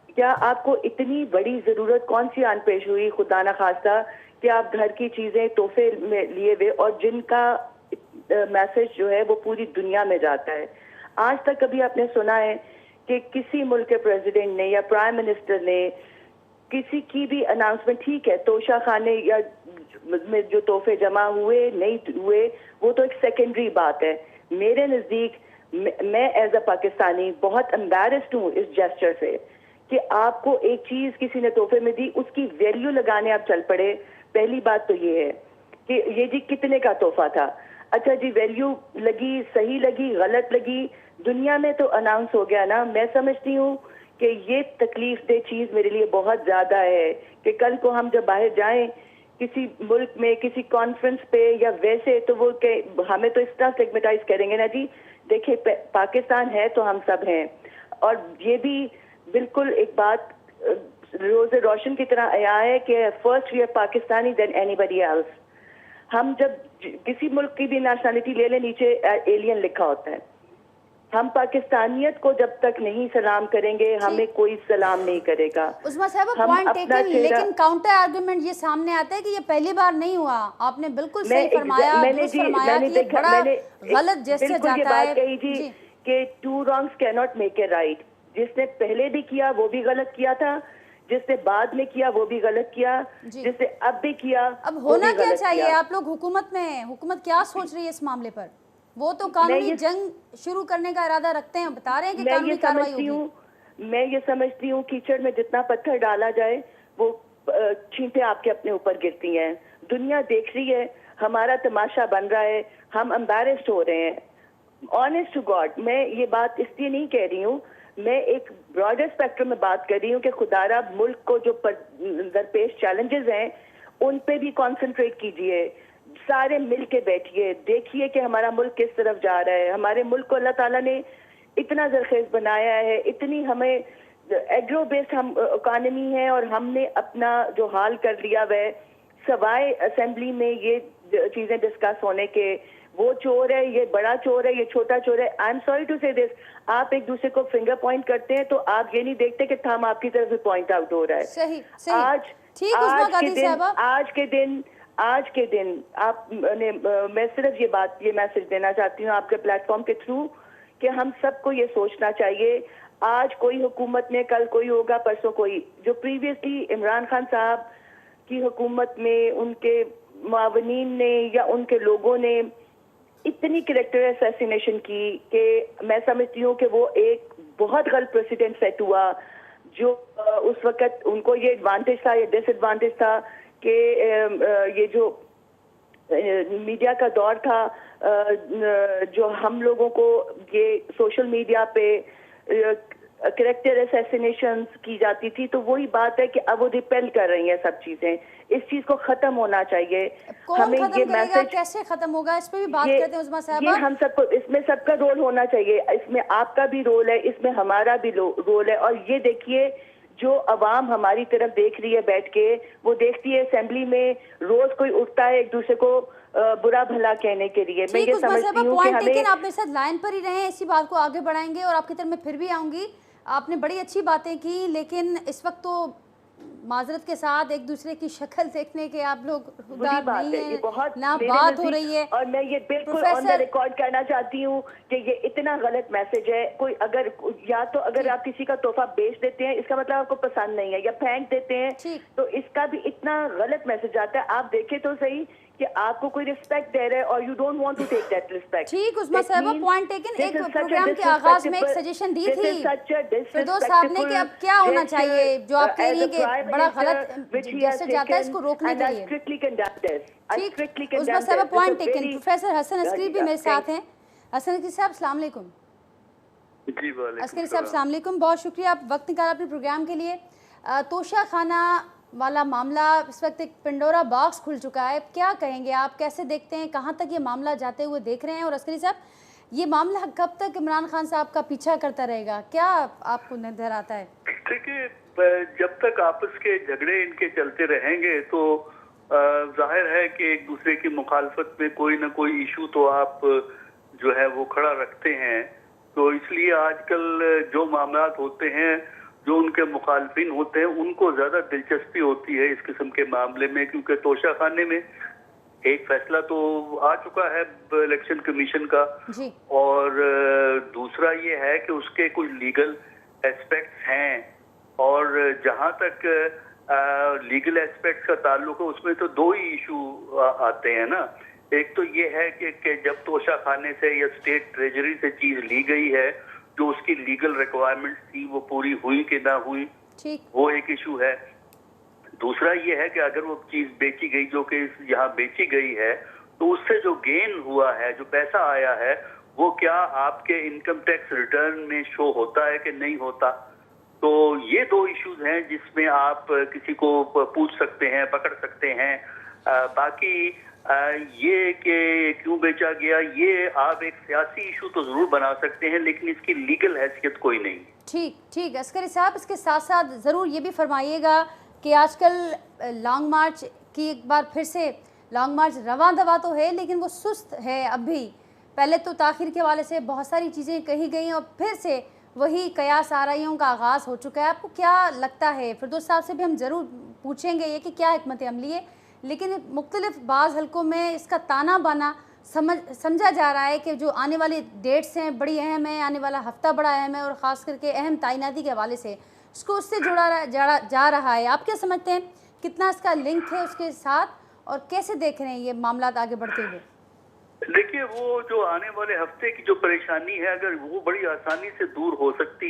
क्या आपको इतनी बड़ी जरूरत कौन सी आन पेश हुई खुदा ना खास्ता कि आप घर की चीजें तोहफे में लिए हुए, और जिनका मैसेज जो है वो पूरी दुनिया में जाता है। आज तक कभी आपने सुना है कि किसी मुल्क के प्रेसिडेंट ने या प्राइम मिनिस्टर ने किसी की भी अनाउंसमेंट, ठीक है तोशा खाने या में जो तोहफे जमा हुए नहीं हुए वो तो एक सेकेंडरी बात है। मेरे नज़दीक मैं एज अ पाकिस्तानी बहुत एम्बैरेस्ड हूँ इस जेस्चर से कि आपको एक चीज़ किसी ने तोहफे में दी, उसकी वैल्यू लगाने आप चल पड़े। पहली बात तो ये है कि ये जी कितने का तोहफा था, अच्छा जी वैल्यू लगी, सही लगी, गलत लगी, दुनिया में तो अनाउंस हो गया ना। मैं समझती हूँ कि ये तकलीफ दे चीज़ मेरे लिए बहुत ज़्यादा है कि कल को हम जब बाहर जाएं किसी मुल्क में किसी कॉन्फ्रेंस पे या वैसे, तो वो हमें तो इस तरह स्टिग्मेटाइज करेंगे ना जी, देखिए पाकिस्तान है तो हम सब हैं। और ये भी बिल्कुल एक बात रोज़े रोशन की तरह आया है कि first we are Pakistani then anybody else. हम जब किसी मुल्क की भी नेशनलिटी ले लें नीचे एलियन लिखा होता है। हम पाकिस्तानियत को जब तक नहीं सलाम करेंगे हमें कोई सलाम नहीं करेगा। उस्मा साहब पॉइंट टेकन, लेकिन काउंटर आर्गुमेंट ये सामने आता है कि ये पहली बार नहीं हुआ। आपने बिल्कुल सही फरमाया, कि बड़ा गलत जेस्चर जाता है जी कि to wrongs can not make a right. जिसने पहले भी किया वो भी गलत किया था, जिसने बाद में किया वो भी गलत किया, जिसने अब भी किया। अब होना क्या चाहिए? आप लोग हुकूमत में हैं, हुकूमत क्या सोच रही है इस मामले पर? वो तो कानूनी जंग शुरू करने का इरादा रखते हैं, बता रहे हैं कि कानूनी कार्रवाई होगी। मैं ये समझती हूँ कीचड़ में जितना पत्थर डाला जाए वो छींटे आपके अपने ऊपर गिरती हैं, दुनिया देख रही है, हमारा तमाशा बन रहा है, हम एम्बैरेस्ड हो रहे हैं। ऑनेस्ट टू गॉड, मैं ये बात इसलिए नहीं कह रही हूँ, मैं एक ब्रॉडर स्पेक्ट्रम में बात कर रही हूँ कि खुदारा मुल्क को जो दरपेश चैलेंजेस हैं उन पे भी कंसंट्रेट कीजिए, सारे मिल के बैठिए, देखिए कि हमारा मुल्क किस तरफ जा रहा है। हमारे मुल्क को अल्लाह ताला ने इतना जरखेज बनाया है, इतनी हमें एग्रो बेस्ड हम इकॉनमी है, और हमने अपना जो हाल कर लिया वह सवाए असेंबली में ये चीजें डिस्कस होने के, वो चोर है, ये बड़ा चोर है, ये छोटा चोर है। आई एम सॉरी टू से दिस, आप एक दूसरे को फिंगर पॉइंट करते हैं तो आप ये नहीं देखते कि थंब आपकी तरफ से पॉइंट आउट हो रहा है। सही सही ठीक उस्मा गादी साहबा, आज के दिन आप ने मैं सिर्फ ये मैसेज देना चाहती हूँ आपके प्लेटफॉर्म के थ्रू कि हम सबको ये सोचना चाहिए, आज कोई हुकूमत में, कल कोई होगा, परसों कोई। जो प्रीवियसली इमरान खान साहब की हुकूमत में उनके मुआवनीन ने या उनके लोगों ने इतनी कैरेक्टर असैसिनेशन की कि मैं समझती हूँ कि वो एक बहुत गलत प्रेसिडेंट सेट हुआ। जो उस वक्त उनको ये एडवांटेज था या डिसएडवांटेज था कि ये जो मीडिया का दौर था, जो हम लोगों को ये सोशल मीडिया पे कैरेक्टर असैसिनेशंस की जाती थी, तो वही बात है कि अब वो रिपेल कर रही हैं सब चीजें। इस चीज को खत्म होना चाहिए। कौन हमें खत्म ये करेगा, मैसेज कैसे खत्म होगा, इस पे भी बात करते हैं उस्मा साहबा। ये हम सबको, इसमें सबका रोल होना चाहिए, इसमें आपका भी रोल है, इसमें हमारा भी रोल है। और ये देखिए, जो अवाम हमारी तरफ देख रही है बैठ के, वो देखती है असेंबली में रोज कोई उठता है एक दूसरे को बुरा भला कहने के लिए। मैं ये समझती हूँ कि हमें, आप मेरे साथ लाइन पर ही रहें, इसी बात को आगे बढ़ाएंगे और आपकी तरफ मैं फिर भी आऊंगी। आपने बड़ी अच्छी बातें की, लेकिन इस वक्त तो माजरत के साथ एक दूसरे की शक्ल देखने के आप लोग हुदार नहीं है, ना बात हो रही है। और मैं ये बिल्कुल ऑन द रिकॉर्ड करना चाहती हूँ कि ये इतना गलत मैसेज है। कोई अगर या तो अगर आप किसी का तोहफा बेच देते हैं, इसका मतलब आपको पसंद नहीं है, या फेंक देते हैं, तो इसका भी इतना गलत मैसेज आता है। आप देखें तो सही कि आपको कोई रिस्पेक्ट दे रहा है और you don't want to take that respect. ठीक, उस्मा साहबा पॉइंट टेकन। एक प्रोग्राम के आगाज में एक सजेशन दी थी फिरदौस साहब ने कि अब क्या होना चाहिए, जो आप कह रही हैं कि बड़ा गलत जेस्चर जाता है, इसको रोकने के लिए। ठीक, उस्मा साहबा point taken. Professor Hasan Askari भी मेरे साथ हैं। हसन अस्करी साहब अस्सलाम वालेकुम। जी वालेकुम। अस्करी साहब अस्सलाम वालेकुम, बहुत शुक्रिया आप वक्त निकाला अपने प्रोग्राम के लिए। तोशा खाना वाला मामला इस वक्त एक पिंडोरा बॉक्स खुल चुका है, क्या कहेंगे आप, कैसे देखते हैं, कहाँ तक ये मामला जाते हुए देख रहे हैं? और अस्करी साहब, ये मामला कब तक इमरान खान साहब का पीछा करता रहेगा, क्या आपको नजर आता है? देखिए, जब तक आपस के झगड़े इनके चलते रहेंगे तो जाहिर है कि एक दूसरे की मुखालफत में कोई ना कोई इशू तो आप जो है वो खड़ा रखते हैं। तो इसलिए आजकल जो मामला होते हैं, जो उनके मुखालफिन होते हैं, उनको ज्यादा दिलचस्पी होती है इस किस्म के मामले में, क्योंकि तोशा खाने में एक फैसला तो आ चुका है इलेक्शन कमीशन का, और दूसरा ये है कि उसके कुछ लीगल एस्पेक्ट्स हैं, और जहां तक लीगल एस्पेक्ट्स का ताल्लुक है उसमें तो दो ही इशू आते हैं ना। एक तो ये है कि जब तोशा खाने से या स्टेट ट्रेजरी से चीज ली गई है, जो उसकी लीगल रिक्वायरमेंट्स थी वो पूरी हुई कि ना हुई, वो एक इशू है। दूसरा ये है कि अगर वो चीज बेची गई जो कि यहाँ बेची गई है, तो उससे जो गेन हुआ है, जो पैसा आया है, वो क्या आपके इनकम टैक्स रिटर्न में शो होता है कि नहीं होता। तो ये दो इश्यूज हैं जिसमें आप किसी को पूछ सकते हैं, पकड़ सकते हैं। बाकी ये कि क्यों बेचा गया, ये आप एक सियासी इशू तो जरूर बना सकते हैं, लेकिन इसकी लीगल हैसियत कोई नहीं। ठीक अस्करी साहब, इसके साथ साथ ज़रूर ये भी फरमाइएगा कि आजकल लॉन्ग मार्च की एक बार फिर से लॉन्ग मार्च रवां दवा तो है, लेकिन वो सुस्त है अब भी। पहले तो ताख़ीर के हवाले से बहुत सारी चीज़ें कही गई और फिर से वही कयास आराइयों का आगाज़ हो चुका है। आपको क्या लगता है? फिरदौस साहब से भी हम ज़रूर पूछेंगे ये कि क्या हिकमत अमली है, लेकिन मुख्तलिफ बाज़ हलकों में इसका ताना बाना समझा जा रहा है कि जो आने वाली डेट्स हैं बड़ी अहम है, आने वाला हफ्ता बड़ा अहम है, और ख़ास करके अहम तैनाती के हवाले से इसको उससे जोड़ा जा रहा है। आप क्या समझते हैं, कितना इसका लिंक है उसके साथ, और कैसे देख रहे हैं ये मामला आगे बढ़ते हुए? देखिए, वो जो आने वाले हफ्ते की जो परेशानी है, अगर वो बड़ी आसानी से दूर हो सकती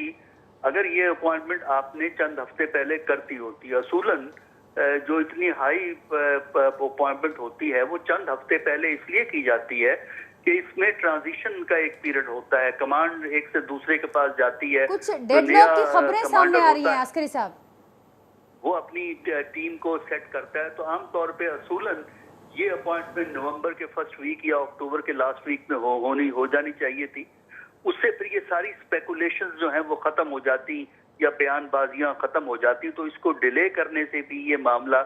अगर ये अपॉइंटमेंट आपने चंद हफ्ते पहले कर दी होती। असूलन जो इतनी हाई अपॉइंटमेंट होती है वो चंद हफ्ते पहले इसलिए की जाती है कि इसमें ट्रांजिशन का एक पीरियड होता है, कमांड एक से दूसरे के पास जाती है, कुछ तो डेडलॉक की नया खबरें सामने कमांडर आ रही होता हैं है, अस्करी साहब। वो अपनी टीम को सेट करता है। तो आमतौर पे असूलन ये अपॉइंटमेंट नवंबर के फर्स्ट वीक या अक्टूबर के लास्ट वीक में हो जानी चाहिए थी। उससे फिर ये सारी स्पेकुलेशंस जो हैं वो खत्म हो जाती या बयानबाजियां खत्म हो जाती। तो इसको डिले करने से भी ये मामला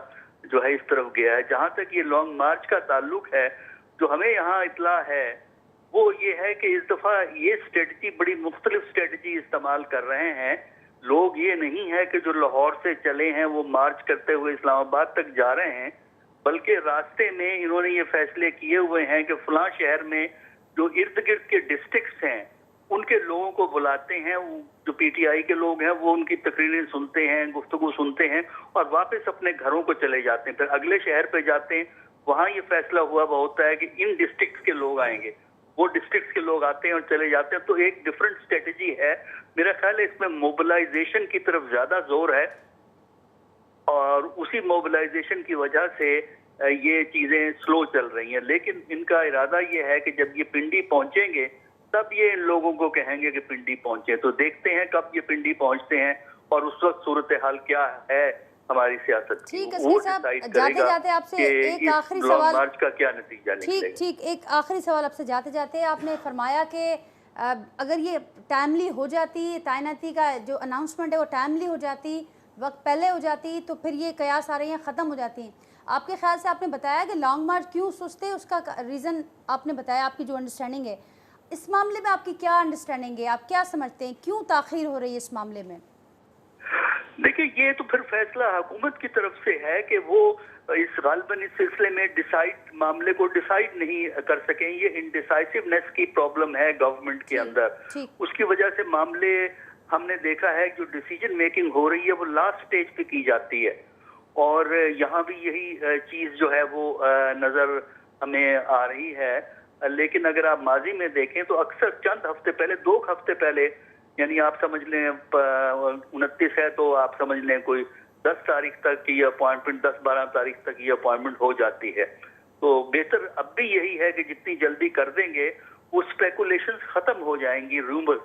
जो है इस तरफ गया है। जहां तक ये लॉन्ग मार्च का ताल्लुक है, जो हमें यहाँ इतला है वो ये है कि इस दफा ये स्ट्रेटजी, बड़ी मुख्तलिफ स्ट्रेटजी इस्तेमाल कर रहे हैं लोग। ये नहीं है कि जो लाहौर से चले हैं वो मार्च करते हुए इस्लामाबाद तक जा रहे हैं, बल्कि रास्ते में इन्होंने ये फैसले किए हुए हैं कि फलां शहर में जो इर्द गिर्द के डिस्ट्रिक्ट्स हैं उनके लोगों को बुलाते हैं, जो पीटीआई के लोग हैं वो उनकी तकरीरें सुनते हैं, गुफ्तगू सुनते हैं और वापस अपने घरों को चले जाते हैं। फिर अगले शहर पे जाते हैं, वहां ये फैसला हुआ होता है कि इन डिस्ट्रिक्ट्स के लोग आएंगे, वो डिस्ट्रिक्ट्स के लोग आते हैं और चले जाते हैं। तो एक डिफरेंट स्ट्रेटजी है। मेरा ख्याल है इसमें मोबिलाइजेशन की तरफ ज्यादा जोर है और उसी मोबिलाइजेशन की वजह से ये चीजें स्लो चल रही हैं। लेकिन इनका इरादा ये है कि जब ये पिंडी पहुंचेंगे तब ये इन लोगों को कहेंगे कि पिंडी पहुंचे। तो देखते हैं कब ये पिंडी पहुंचते हैं और उस वक्त सूरत हाल क्या है हमारी सियासत की। ठीक है वो साहब, डिसाइड जाते करेगा जाते आपसे कि एक इस आखिरी लॉन्ग सवाल। मार्च का क्या नतीजा निकलेगा। ठीक, एक आखिरी सवाल आपसे जाते जाते। आपने फरमाया कि अगर ये टाइमली हो जाती, तैनाती का जो अनाउंसमेंट है वो टाइमली हो जाती, वक्त पहले हो जाती, तो फिर ये कयास आ रही हैं ख़त्म हो जाती हैं। आपके ख्याल से आपने बताया कि लॉन्ग मार्च क्यों सुस्त है, उसका रीज़न आपने बताया, आपकी जो अंडरस्टैंडिंग है इस मामले में, आपकी क्या अंडरस्टैंडिंग है, आप क्या समझते हैं क्यों ताख़ीर हो रही है इस मामले में? देखिए, ये तो फिर फैसला हुकूमत की तरफ से है कि वो इस गालिबन इस सिलसिले में मामले को डिसाइड नहीं कर सकें। ये इनडिसाइसिवनेस की प्रॉब्लम है गवर्नमेंट के अंदर। उसकी वजह से मामले हमने देखा है जो डिसीजन मेकिंग हो रही है वो लास्ट स्टेज पे की जाती है और यहाँ भी यही चीज जो है वो नजर हमें आ रही है। लेकिन अगर आप माजी में देखें तो अक्सर चंद हफ्ते पहले, 2 हफ्ते पहले, यानी आप समझ लें 29 है तो आप समझ लें कोई 10 तारीख तक ये अपॉइंटमेंट, 10-12 तारीख तक ये अपॉइंटमेंट हो जाती है। तो बेहतर अब भी यही है कि जितनी जल्दी कर देंगे वो स्पेकुलेशंस खत्म हो जाएंगी, रूमर्स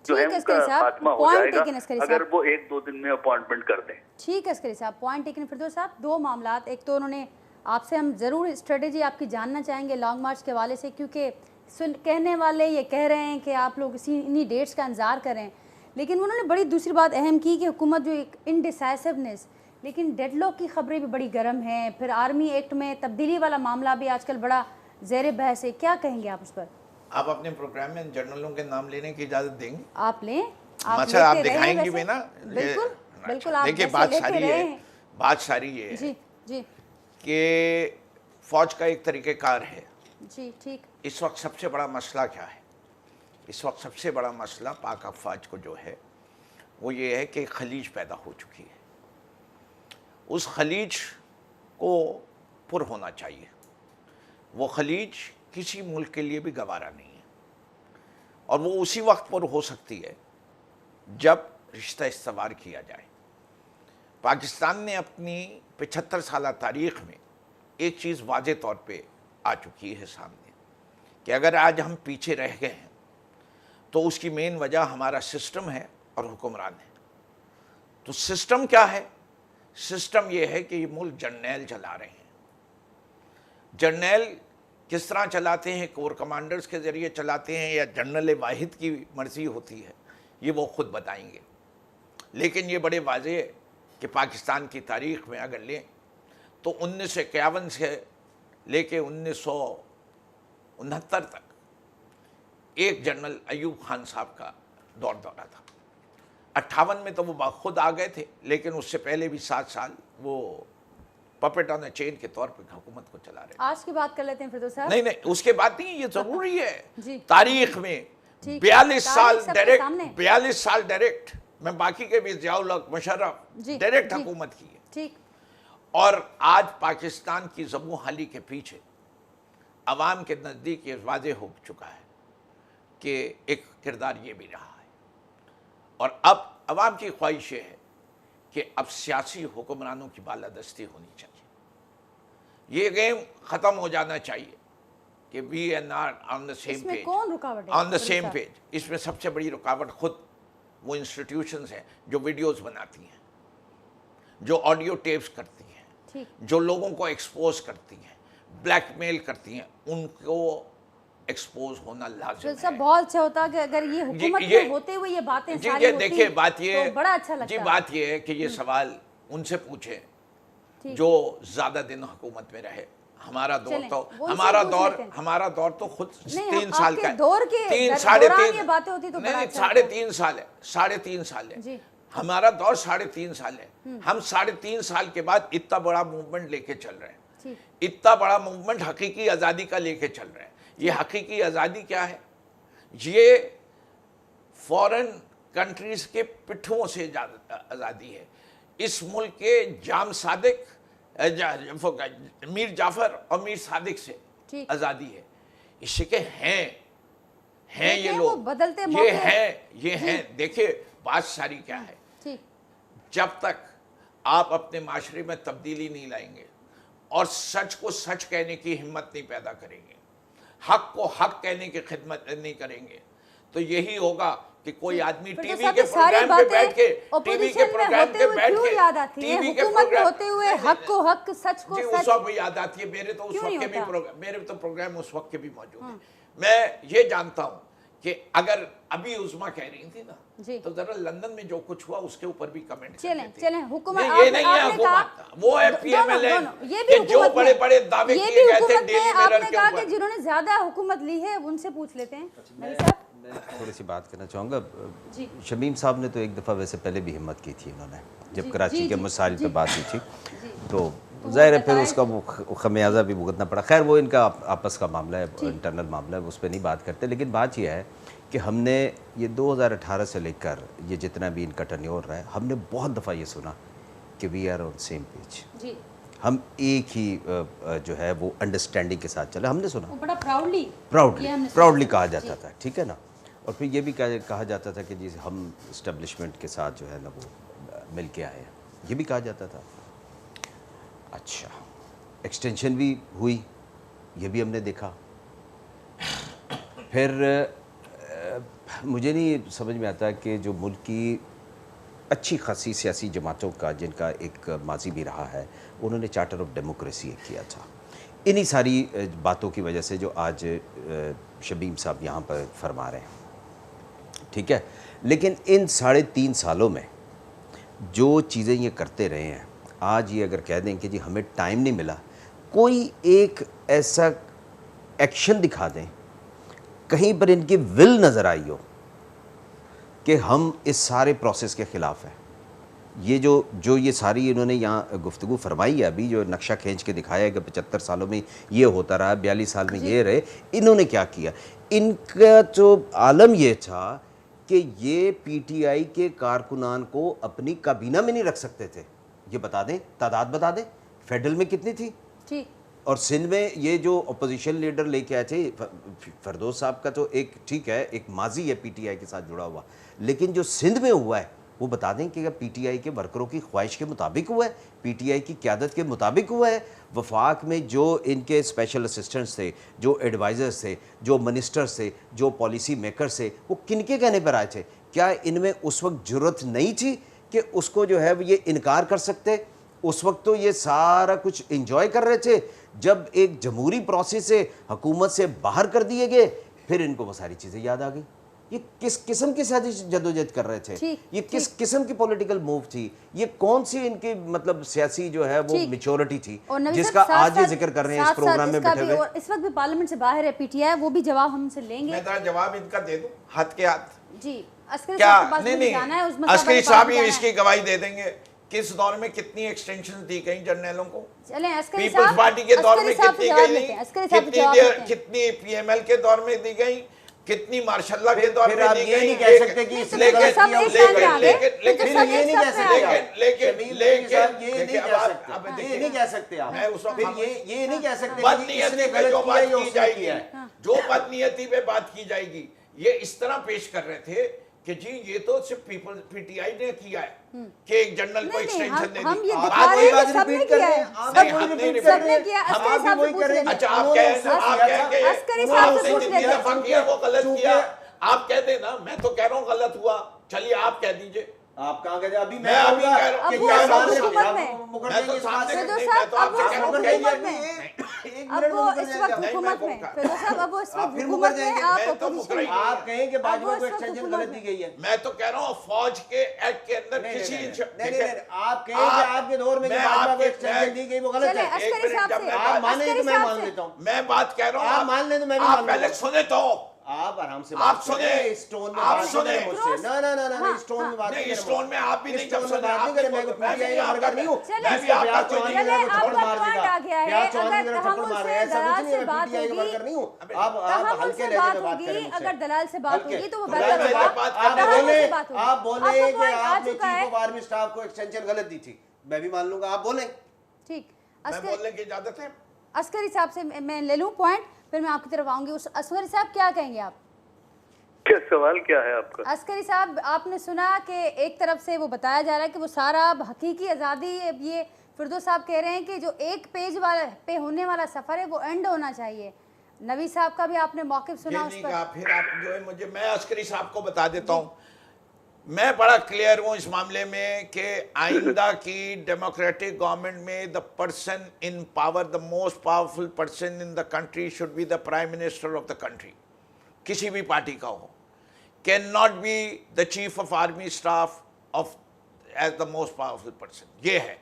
जो है उनका खात्मा हो जाएगा अगर वो 1-2 दिन में अपॉइंटमेंट कर दें। ठीक है अस्करी साहब, पॉइंट टेकन। फिरदौस साहब, 2 मामलात, एक तो उन्होंने आपसे, हम ज़रूर स्ट्रेटजी आपकी जानना चाहेंगे लॉन्ग मार्च के हवाले से, क्योंकि कहने वाले ये कह रहे हैं कि आप लोग इन्हीं डेट्स का इंतज़ार करें, लेकिन उन्होंने बड़ी दूसरी बात अहम की कि हुकूमत जो एक इनडिसाइसिवनेस, लेकिन डेडलॉक की खबरें भी बड़ी गर्म हैं। फिर आर्मी एक्ट में तब्दीली वाला मामला भी आजकल बड़ा ज़ेर बहस है, क्या कहेंगे आप उस पर? आप अपने प्रोग्राम में जनरलों के नाम लेने की इजाज़त देंगे? आप लें, अच्छा, आप दिखाएंगी भी ना? बिल्कुल बिल्कुल। आप देखिए, बात सारी ये है जी जी कि फ़ौज का एक तरीक़ेकार है जी। ठीक, इस वक्त सबसे बड़ा मसला क्या है? इस वक्त सबसे बड़ा मसला पाक अफ़वाज को जो है वो ये है कि खलीज पैदा हो चुकी है, उस खलीज को पुर होना चाहिए। वो खलीज किसी मुल्क के लिए भी गवारा नहीं है और वो उसी वक्त पुर हो सकती है जब रिश्ता इस्तवार किया जाए। पाकिस्तान ने अपनी 75 साल तारीख़ में एक चीज़ वाज़े तौर पे आ चुकी है सामने कि अगर आज हम पीछे रह गए हैं तो उसकी मेन वजह हमारा सिस्टम है और हुक्मरान है। तो सिस्टम क्या है? सिस्टम ये है कि ये मुल्क जर्नैल चला रहे हैं। जर्नैल किस तरह चलाते हैं, कोर कमांडर्स के ज़रिए चलाते हैं या जनरल वाहिद की मर्ज़ी होती है, ये वो ख़ुद बताएंगे। लेकिन ये बड़े वाज़ेह है कि पाकिस्तान की तारीख़ में अगर लें तो 1951 से लेके 1969 तक एक जनरल अयूब खान साहब का दौर दौरा था। 58 में तो वो खुद आ गए थे, लेकिन उससे पहले भी 7 साल वो पपेट ऑन अ चेन के तौर पे हुकूमत को चला रहे। आज की बात कर लेते हैं फिरदौस साहब। नहीं, उसके बाद नहीं, ये जरूरी है तारीख में 42 साल डायरेक्ट, मैं बाकी के भी ज़ियाउल मुशर्रफ डायरेक्ट हुकूमत की है। ठीक। और आज पाकिस्तान की ज़बू हाली के पीछे अवाम के नज़दीक ये वाज़ेह हो चुका है कि एक किरदार ये भी रहा है और अब अवाम की ख्वाहिश है कि अब सियासी हुक्मरानों की बालादस्ती होनी चाहिए। ये गेम ख़त्म हो जाना चाहिए कि we are not on the same इसमें पेज, कौन रुकावट है? On the same page. इसमें सबसे बड़ी रुकावट खुद वो इंस्टीट्यूशंस हैं जो वीडियोस बनाती हैं, जो ऑडियो टेप्स करती हैं, ठीक। जो लोगों को एक्सपोज करती हैं, ब्लैकमेल करती हैं, उनको एक्सपोज होना लाजिम सब है। बहुत अच्छा होता कि अगर ये हुकूमत ये- में होते हुए ये बातें जी सारी ये होती देखिए, बात ये तो बड़ा अच्छा लगता जी बात ये है कि ये सवाल उनसे पूछे ठीक। जो ज्यादा दिन हुकूमत में रहे। हमारा दौर चलें, तो वो इसे हमारा पूछ दौर लेते हैं। हमारा दौर तो खुद नहीं, 3 साल आपके का है। दौर के तीन दौरान साढ़े ये तीन बातें होती तो नहीं, बड़ा नहीं, अच्छा साढ़े लगता। 3 साल है, 3.5 साल है। जी। हमारा दौर 3.5 साल है। हम 3.5 साल के बाद इतना बड़ा मूवमेंट लेके चल रहे हैं। ठीक। इतना बड़ा मूवमेंट हकीकी आज़ादी का लेके चल रहे हैं। ये हकीकी आज़ादी क्या है? ये फॉरेन कंट्रीज के पिट्ठुओं से आज़ादी है। इस मुल्क के जाम सादिक मीर जाफर और मीर सादिक से ठीक। आज़ादी है। इसी के हैं ये देखिए, वो लोग, बदलते ये मौके- हैं। देखिए बात सारी क्या है, ठीक। जब तक आप अपने माशरे में तब्दीली नहीं लाएंगे और सच को सच कहने की हिम्मत नहीं पैदा करेंगे, हक को हक कहने की खिदमत नहीं करेंगे, तो यही होगा कि कोई आदमी फिर तो टीवी साहब के ये सारी प्रोग्राम पे बैठ के बातें ऑपोजिशन में होते हुए क्यों याद आती है? टीवी के हुकूमत में प्रोग्राम होते हुए हक को हक, सच को जी सच। उस वक्त भी याद आती है। मेरे तो उस क्यों वक्त नहीं के भी होता? प्रोग्राम, मेरे तो प्रोग्राम उस वक्त के भी मौजूद हैं। मैं ये जानता हूँ कि अगर अभी उज़मा कह रही थी ना, जी। तो जरा लंदन में जो कुछ हुआ उसके ऊपर भी कमेंट चलें हुकूमत नहीं, ये नहीं है आपने कहा हुकूमत, वो है पीएमएलए ये भी कि जो हुकूमत बड़े में- बड़े दावे ये किए भी गए थे हुकूमत डेली में मिरर आपने के कहा कि ऊपर। जिन्होंने ज्यादा हुकूमत ली है उनसे पूछ लेते हैं। नबी साहब थोड़ी सी बात करना चाहूँगा। जी। शमीम साहब ने तो एक दफ़ा वैसे पहले भी हिम्मत की थी इन्होंने, जब जी, कराची जी, के जी, मसाइल पे जी। बात हुई थी, तो वो ज़ाहिर है फिर बताएं। उसका वो खमियाजा भी भुगतना पड़ा। खैर वो इनका आपस का मामला है, इंटरनल मामला है, उस पर नहीं बात करते। लेकिन बात यह है कि हमने ये 2018 से लेकर ये जितना भी इनका टर्न्योर रहा है, हमने बहुत दफ़ा ये सुना कि we are on same page, जी, हम एक ही जो है वो अंडरस्टैंडिंग के साथ चले। हमने सुना वो बड़ा प्राउडली ये हमने प्राउडली सुना। कहा जी। जाता था, ठीक है ना। और फिर ये भी कहा जाता था कि जी हम इस्टेब्लिशमेंट के साथ जो है ना वो मिल के आए हैं, ये भी कहा जाता था। अच्छा, एक्सटेंशन भी हुई, ये भी हमने देखा। फिर मुझे नहीं समझ में आता कि जो मुल्क की अच्छी खासी सियासी जमातों का जिनका एक माजी भी रहा है, उन्होंने चार्टर ऑफ डेमोक्रेसी किया था। इन्हीं सारी बातों की वजह से जो आज शमीम साहब यहाँ पर फरमा रहे हैं, ठीक है। लेकिन इन 3.5 सालों में जो चीज़ें ये करते रहे हैं, आज ये अगर कह दें कि जी हमें टाइम नहीं मिला, कोई एक ऐसा एक्शन दिखा दें, कहीं पर इनकी विल नज़र आई हो कि हम इस सारे प्रोसेस के ख़िलाफ़ हैं। ये जो ये सारी इन्होंने यहाँ गुफ्तगू फरमाई है, अभी जो नक्शा खींच के दिखाया है कि 75 सालों में ये होता रहा, 42 साल में ये रहे, इन्होंने क्या किया? इनका जो आलम ये था कि ये पीटीआई के कारकुनान को अपनी काबीना में नहीं रख सकते थे। ये बता दें, तादाद बता दें, फेडरल में कितनी थी, ठीक। और सिंध में ये जो अपोजिशन लीडर लेके आए थे, फरदौस साहब का तो एक ठीक है, एक माजी है पीटीआई के साथ जुड़ा हुआ, लेकिन जो सिंध में हुआ है वो बता दें कि पीटीआई के वर्करों की ख्वाहिश के मुताबिक हुआ है, पीटीआई की क़यादत के मुताबिक हुआ है। वफाक में जो इनके स्पेशल असिस्टेंट्स थे, जो एडवाइज़र्स थे, जो मिनिस्टर्स थे, जो पॉलिसी मेकर्स थे, वो किनके कहने पर आए थे? क्या इनमें उस वक्त ज़रूरत नहीं थी कि उसको जो है ये इनकार कर सकते? उस वक्त तो ये सारा कुछ इंजॉय कर रहे थे। जब एक जमहूरी प्रोसेस से हुकूमत से बाहर कर दिए गए, फिर इनको वो सारी चीज़ें याद आ गई। ये किस किस्म की जदोजहद कर रहे थे? ये किस किस्म की पॉलिटिकल मूव थी? ये कौन सी इनकी मतलब सियासी जो है वो मैच्योरिटी थी जिसका आज ये जिक्र कर रहे हैं इस प्रोग्राम में बैठे हुए? इस वक्त भी पार्लियामेंट से बाहर है पीटीआई, वो भी जवाब हमसे लेंगे। मैं जरा जवाब इनका दे दूं हाथ के हाथ। जी, अस्करी क्या साहब के पास नहीं भी जाना है, उस नहीं, मसले अस्करी पर साहब बात ही जाना इसकी है। गवाही दे देंगे किस दौर में कितनी एक्सटेंशन दी गई जर्नलों को। चलें अस्करी पीपल्स साहब, पार्टी के दौर में अस्करी साहब कितनी जवाब गई, देते हैं, अस्करी साहब जवाब देते हैं। कितनी पीएमएल के दौर में दी गई, कितनी मार्शल्ला के दौर फिर में आप दी ये गई। नहीं कह सकते कि इसने लेकिन- गलत किया, सब एक उसने साथ में गलत आ किया। गए, लेकिन- फिर तो सब ये एक नहीं साथ कह में आ सकते गए। आप। लेकिन- शमीम लेकिन- साहब ये नहीं देखिए, कह अब सकते, अब ये देखिए, नहीं कह सकते आप। मैं उस वक्त- फिर ये नहीं कह सकते कि बदनीयती इसने पे गलत जो किया बात या की उसने जाएगी, किया है। जो बदनीयती पे बात की जाएगी, ये इस तरह पेश कर रहे थे कि जी ये तो सिर्फ पीटीआई ने किया है कि एक जनरल को नहीं, एक्सटेंशन दे हम दी। ये आप दिखा रहे हैं कि सबने किया है। नहीं, हम नहीं रिपीट कर रहे सबने किया, अस्करी साहब से पूछ रहे हैं। अच्छा, आप कहेंगे अस्करी साहब से पूछ जितनी लेते दफा हैं। किया वो गलत किया, आप कह देना, मैं तो कह रहा हूँ गलत हुआ, चलिए आप कह दीजिए। आप कहाँ गए? अभी मैं अभी कह रहा हूँ अब कि वो क्या सब बात है, हुकूमत में। मैं तो सामने फिरोज नहीं, साहब, मैं तो अब वो आपसे कह रहा सब हूँ हुकूमत में। अब वो इस वक्त नहीं, हुकूमत मैं में, कहूँगा। फिरोज साहब अब वो इस आप वक्त फिर हुकूमत मुकर में, जाएंगे। आप मैं तो अपोजिशन मुकर में। ही आप कहें कि अब बाजवा वो को इस वक्त एक्सटेंशन हुकूमत गलत दी में। गई है। मैं तो कह रहा हूँ फौज के एक्ट के अंदर नहीं, किसी नहीं, आप कहें कि आपके दौर में जो बाजवा को एक्सटेंशन दी गई वो गलत चले है। अस्करी साहब से, आप माने तो अस्करी मैं साहब मान से। लेता हूँ। मैं बात कह रहा हूँ, आप मान लें तो मैं भी आप मान पहले लूंगा। सुने तो आप आराम से आप बात सुने, करें, स्टोन में आप बात सुने। नहीं करें मुझसे। ना ना ना ना हाँ, स्टोन में बात नहीं, करें स्टोन में आप भी नहीं, स्टोन जब में सुने बात आप नहीं करें। भी मैं बोलो, कोई मैं भी पीटीआई का आपका वर्कर नहीं हूँ। चले, मैं भी आपका प्याज कोई चौहान नहीं की चले, तरह आपका थप्पड़ मार पॉइंट देगा। आ गया है। प्याज चौहान की अगर तरह थप्पड़ तहम्मुल मार से रहे हैं। ऐसा दलाल कुछ नहीं है, से मैं बात पीटीआई का होगी, वर्कर नहीं हूँ। आप तहम्मुल हल्के से लहजे बात में बात करें होगी, मुझसे। अगर दलाल से बात हल्के। होगी तो वो तो बेहतर मैं होगा। बात आप कर रहा हूँ। बोले आप बोले आपका कि पॉइंट आ आपने चुका चीफ है। ऑफ आर्मी स्टाफ को एक्सटेंशन गलत दी थी, मैं भी मान लूंगा। आप बोलें। ठीक, मैं बोलने की इजाजत है। अस्करी साहब से मैं ले लूं पॉइंट, फिर मैं आपकी तरफ आऊंगी। उस अस्करी साहब क्या कहेंगे आप? क्या सवाल क्या है आपका? अस्करी साहब, आपने सुना कि एक तरफ से वो बताया जा रहा है कि वो सारा हकीकी आज़ादी, ये फिरदौस साहब कह रहे हैं कि जो एक पेज वाला पे होने वाला सफ़र है वो एंड होना चाहिए। नबी साहब का भी आपने मौक़िफ़ ये सुना उस नहीं पर। कहा, फिर आप जो है मुझे, मैं अस्करी साहब को बता देता हूँ, मैं बड़ा क्लियर हूँ इस मामले में कि आइंदा की डेमोक्रेटिक गवर्नमेंट में the person in power, the most powerful person in the country should be the prime minister of the country, किसी भी पार्टी का हो, can not be the chief of army staff of as the most powerful person. ये है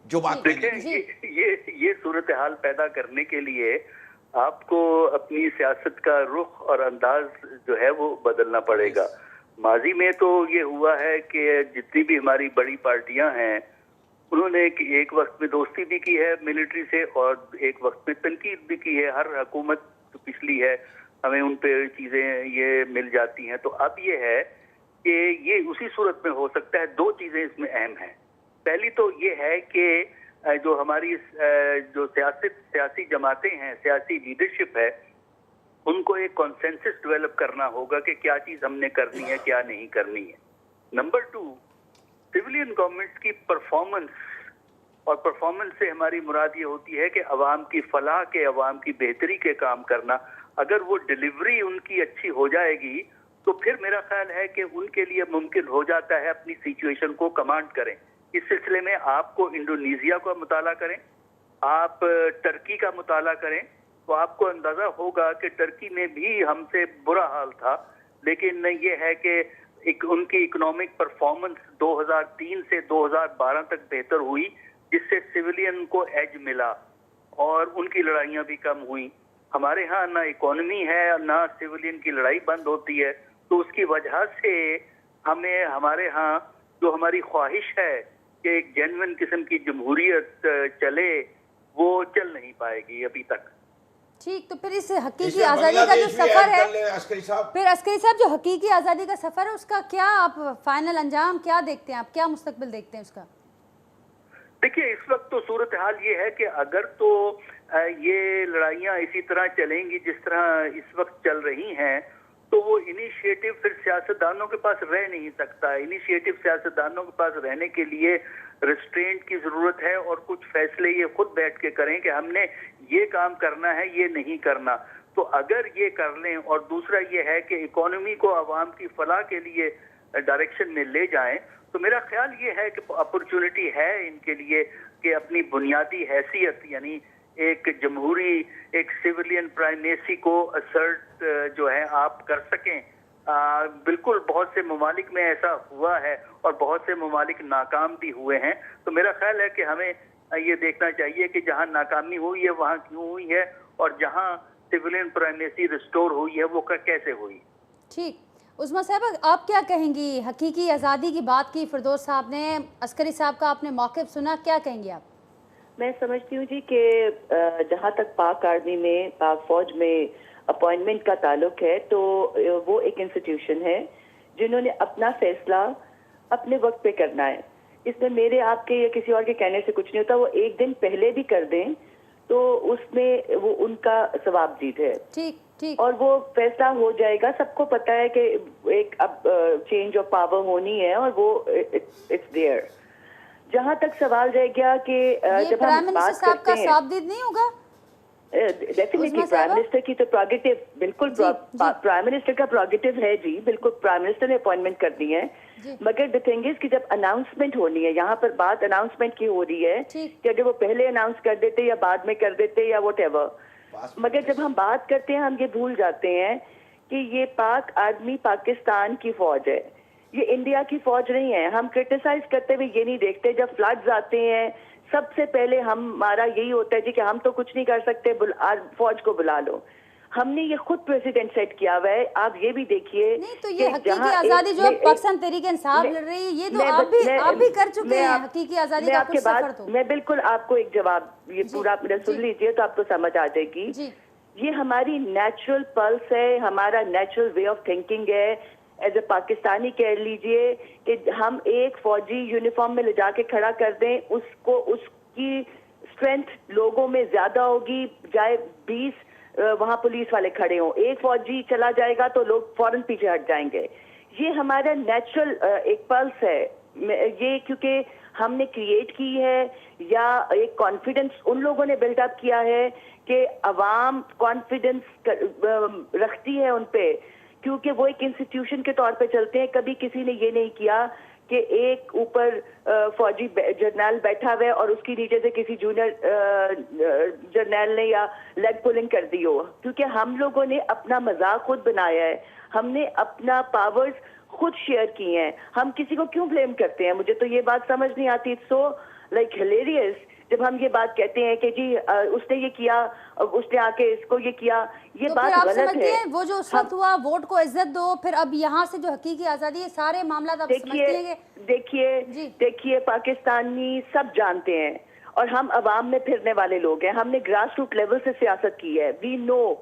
जो बात मैंने देखें, ये सूरत हाल पैदा करने के लिए आपको अपनी सियासत का रुख और अंदाज जो है वो बदलना पड़ेगा। माजी में तो ये हुआ है कि जितनी भी हमारी बड़ी पार्टियां हैं उन्होंने एक वक्त में दोस्ती भी की है मिलिट्री से और एक वक्त में तनकीद भी की है। हर हुकूमत जो पिछली है हमें उन पे चीज़ें ये मिल जाती हैं। तो अब ये है कि ये उसी सूरत में हो सकता है। दो चीज़ें इसमें अहम हैं। पहली तो ये है कि जो हमारी जो सियासी जमातें हैं, सियासी लीडरशिप है, उनको एक कॉन्सेंसस डेवलप करना होगा कि क्या चीज़ हमने करनी है, क्या नहीं करनी है। नंबर 2, सिविलियन गवर्नमेंट्स की परफॉर्मेंस, और परफॉर्मेंस से हमारी मुराद ये होती है कि अवाम की फलाह के, अवाम की बेहतरी के काम करना। अगर वो डिलीवरी उनकी अच्छी हो जाएगी तो फिर मेरा ख्याल है कि उनके लिए मुमकिन हो जाता है अपनी सिचुएशन को कमांड करें। इस सिलसिले में आपको इंडोनेशिया का मुताला करें, आप टर्की का मुताला करें, तो आपको अंदाजा होगा कि टर्की में भी हमसे बुरा हाल था, लेकिन ये है कि उनकी इकोनॉमिक परफॉर्मेंस 2003 से 2012 तक बेहतर हुई, जिससे सिविलियन को एज मिला और उनकी लड़ाइयाँ भी कम हुई। हमारे यहाँ ना इकोनॉमी है ना सिविलियन की लड़ाई बंद होती है, तो उसकी वजह से हमें हमारे यहाँ जो हमारी ख्वाहिश है कि एक जेन्युइन किस्म की जमहूरियत चले, वो चल नहीं पाएगी अभी तक। ठीक, तो फिर इस हकीकी आज़ादी का जो सफ़र है, अस्करी साहब, फिर अस्करी साहब जो हकीकी आज़ादी का सफ़र है उसका क्या आप फाइनल अंजाम क्या देखते हैं? आप क्या मुस्तकबिल देखते हैं उसका? देखिए, इस वक्त तो सूरत हाल ये है कि अगर तो ये लड़ाइयाँ इसी तरह चलेंगी जिस तरह इस वक्त चल रही हैं, तो वो इनिशिएटिव फिर सियासतदानों के पास रह नहीं सकता। इनिशिएटिव सियासतदानों के पास रहने के लिए रिस्ट्रेंट की ज़रूरत है और कुछ फैसले ये खुद बैठ के करें कि हमने ये काम करना है, ये नहीं करना। तो अगर ये कर लें, और दूसरा ये है कि इकोनॉमी को आवाम की फलाह के लिए डायरेक्शन में ले जाएं, तो मेरा ख्याल ये है कि अपॉर्चुनिटी है इनके लिए कि अपनी बुनियादी हैसियत, यानी एक जमहूरी, एक सिविलियन प्राइमेसी को असर्ट जो है आप कर सकें। बिल्कुल बहुत से ममालिक में ऐसा हुआ है और बहुत से ममालिक नाकाम भी हुए हैं। तो मेरा ख्याल है कि हमें ये देखना चाहिए कि जहां नाकामी हुई है वहां क्यों हुई है, और जहां सिविलियन प्राइमेसी रिस्टोर हुई है वो कैसे हुई। ठीक, उस्मा साहब आप क्या कहेंगी? हकीकी आज़ादी की बात की फिरदौस साहब ने, अस्करी साहब का आपने मौक़िफ़ सुना, क्या कहेंगे आप? मैं समझती हूँ जी कि जहाँ तक पाक आर्मी में, पाक फौज में अपॉइंटमेंट का ताल्लुक है, तो वो एक इंस्टीट्यूशन है जिन्होंने अपना फैसला अपने वक्त पे करना है। इसमें मेरे, आपके या किसी और के कहने से कुछ नहीं होता। वो एक दिन पहले भी कर दें تو اس میں وہ ان کا ثواب دید ہے ٹھیک ٹھیک اور وہ فیصلہ ہو جائے گا. سب کو پتا ہے کہ ایک اب چینج آف پاور ہونی ہے اور وہ اٹس دیئر. جہاں تک سوال رہ گیا کہ یہ جب پرائم ہم منسٹر بات صاحب کا کرتے ہیں ثوابدید نہیں ہوگا؟ ڈیفینیٹلی پرائم منسٹر کی تو پروگیٹو بالکل پرائم منسٹر کا پروگیٹو ہے جی, بالکل پرائم منسٹر نے اپوائنٹمنٹ کرنی ہے. مگر دی تھنگ از کہ جب اناؤنسمنٹ ہونی ہے, یہاں پر بات اناؤنسمنٹ کی ہو رہی ہے کہ اگر وہ پہلے اناؤنس کر دیتے یا بعد میں کر دیتے یا واٹ ایور, مگر جب ہم بات کرتے ہیں ہم یہ بھول جاتے ہیں کہ یہ پاک آرمی پاکستان کی فوج ہے, یہ انڈیا کی فوج نہیں ہے. ہم کرٹیسائز کرتے ہوئے یہ نہیں دیکھتے جب فلڈز آتے ہیں سب سے پہلے ہمارا یہی ہوتا ہے جی کہ ہم تو کچھ نہیں کر سکتے, فوج کو بلا لو. ہم نے یہ خود پریزیڈنٹ سیٹ کیا ہوا ہے. آپ یہ بھی دیکھیے نہیں تو یہ حقیقی آزادی جو پاکستان تحریک انصاف لڑ رہی ہے یہ تو آپ بھی کر چکے ہیں. حقیقی آزادی کا کچھ سفر تو میں بالکل آپ کو ایک جواب یہ پورا سن لیجئے تو آپ کو سمجھ آ جائے گی. یہ ہماری نیچرل پلس ہے, ہمارا نیچرل وے آف تھنکنگ ہے. ایز اے پاکستانی کہہ لیجئے کہ ہم ایک فوجی یونیفارم میں لے جا کے کھڑا کر دیں, اس کی اسٹرینتھ لوگوں میں زیادہ ہوگی جائے 20 وہاں پولیس والے کھڑے ہوں. ایک فوجی چلا جائے گا تو لوگ فوراً پیچھے ہٹ جائیں گے. یہ ہمارا نیچرل ایک پلس ہے. یہ کیونکہ ہم نے کریٹ کی ہے یا ایک کانفیڈنس ان لوگوں نے بلڈ اپ کیا ہے کہ عوام کانفیڈنس رکھتی ہے ان پہ, کیونکہ وہ ایک انسٹیٹیوشن کے طور پہ چلتے ہیں. کبھی کسی نے یہ نہیں کیا کہ ایک اوپر فوجی جرنیل بیٹھا ہوا ہے اور اس کی نیچے سے کسی جونیئر جرنیل نے یا لیگ پولنگ کر دی ہو, کیونکہ ہم لوگوں نے اپنا مذاق خود بنایا ہے. ہم نے اپنا پاورز خود شیئر کی ہیں. ہم کسی کو کیوں بلیم کرتے ہیں؟ مجھے تو یہ بات سمجھ نہیں آتی. سو لائک ہلیریس جب ہم یہ بات کہتے ہیں کہ جی اس نے یہ کیا, اس نے آ کے اس کو یہ کیا, یہ بات غلط ہے. وہ جو اس وقت ہوا ووٹ کو عزت دو, پھر اب یہاں سے جو حقیقی آزادی ہے سارے معاملات آپ سمجھتے ہیں کہ دیکھیے پاکستانی سب جانتے ہیں اور ہم عوام میں پھرنے والے لوگ ہیں. ہم نے گراس روٹ لیول سے سیاست کی ہے. وی نو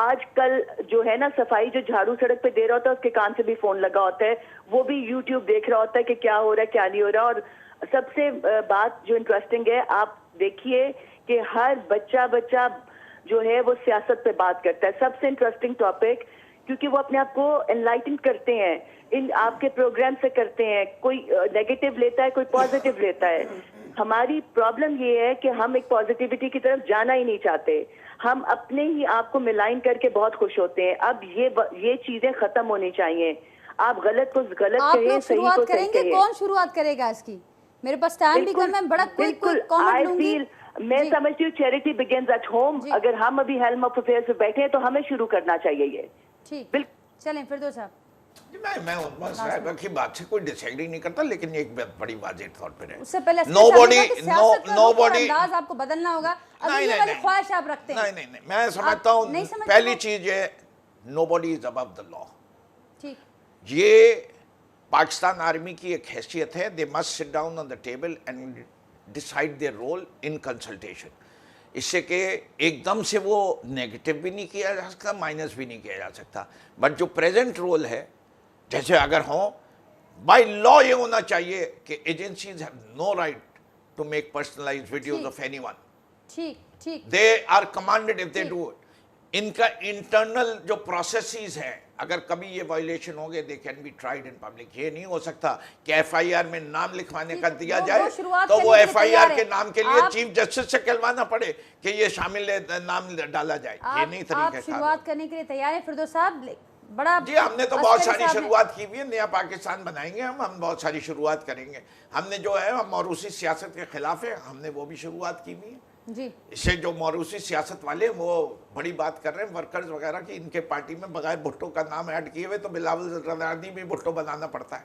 آج کل جو ہے نا صفائی جو جھاڑو سڑک پہ دے رہا ہوتا ہے اس کے کان سے بھی فون لگا ہوتا ہے, وہ بھی یوٹیوب دیکھ رہا ہوتا ہے کہ کیا ہو رہا ہے کیا نہیں ہو رہا. اور سب سے بات جو انٹرسٹنگ ہے, آپ دیکھیے کہ ہر بچہ جو ہے وہ سیاست پہ بات کرتا ہے. سب سے انٹرسٹنگ ٹاپک, کیونکہ وہ اپنے آپ کو انلائٹن کرتے ہیں, ان آپ کے پروگرام سے کرتے ہیں. کوئی نیگیٹو لیتا ہے, کوئی پازیٹیو لیتا ہے. ہماری پرابلم یہ ہے کہ ہم ایک پازیٹیوٹی کی طرف جانا ہی نہیں چاہتے. ہم اپنے ہی آپ کو ملائن کر کے بہت خوش ہوتے ہیں. اب یہ چیزیں ختم ہونی چاہیے. آپ غلط کو غلط کہیں, صحیح کو صحیح کہیں. کون شروعات کرے گا اس کی؟ میرے پاس ٹائم بھی کم ہے, بڑا کوئی کامنٹ لوں گی. میں سمجھتی ہوں چیریٹی بگنز ایٹ ہوم. اگر ہم ابھی ہیلم آف افیئرز پہ بیٹھے ہیں تو ہمیں شروع کرنا چاہیے یہ. ٹھیک, چلیں فردوس صاحب. میں عثمان صاحبہ کی بات سے کوئی ڈس ایگری نہیں کرتا, لیکن ایک بات بڑی واضح طور پہ ہے. اس سے پہلے انداز آپ کو بدلنا ہوگا. ابھی یہ والی خواہش آپ رکھتے ہیں. نہیں, میں سمجھتا ہوں پہلی چیز یہ nobody is above the law. ٹھیک, یہ پاکستان آرمی کی ایک حیثیت ہے. they must sit down on the table and decide their role in consultation. اس سے کہ ایک دم سے وہ نیگیٹو بھی نہیں کیا جا سکتا, مائنس بھی نہیں کیا جا سکتا. بٹ جو پریزنٹ رول ہے, جیسے اگر ہوں بائی لا یہ ہونا چاہیے کہ agencies have no right to make personalised videos of anyone. ٹھیک, they are commanded if they do it. ان کا انٹرنل جو پروسیسز ہیں, اگر کبھی یہ وائلیشن ہو گئے they can be tried in public. یہ نہیں ہو سکتا کہ ایف آئی آر میں نام لکھوانے کا دیا جائے تو وہ ایف آئی آر کے نام کے لیے چیف جسٹس سے کہلوانا پڑے کہ یہ شامل نام ڈالا جائے. یہ نہیں طریقہ کار. آپ شروعات کرنے کے لیے تیار ہیں فردوس صاحب؟ بڑا جی, ہم نے تو بہت ساری شروعات کی ہوئی ہے. نیا پاکستان بنائیں گے ہم بہت ساری شروعات کریں گے. ہم نے جو ہے موروثی سیاست کے خلاف ہے, ہم نے وہ بھی شروعات کی ہوئی ہے. جی, اس سے جو موروثی سیاست والے وہ بڑی بات کر رہے ہیں ورکرز وغیرہ کی, ان کے پارٹی میں بغیر بھٹو کا نام ایڈ کیے ہوئے تو بلاول زرداری بھی بھٹو بنانا پڑتا ہے.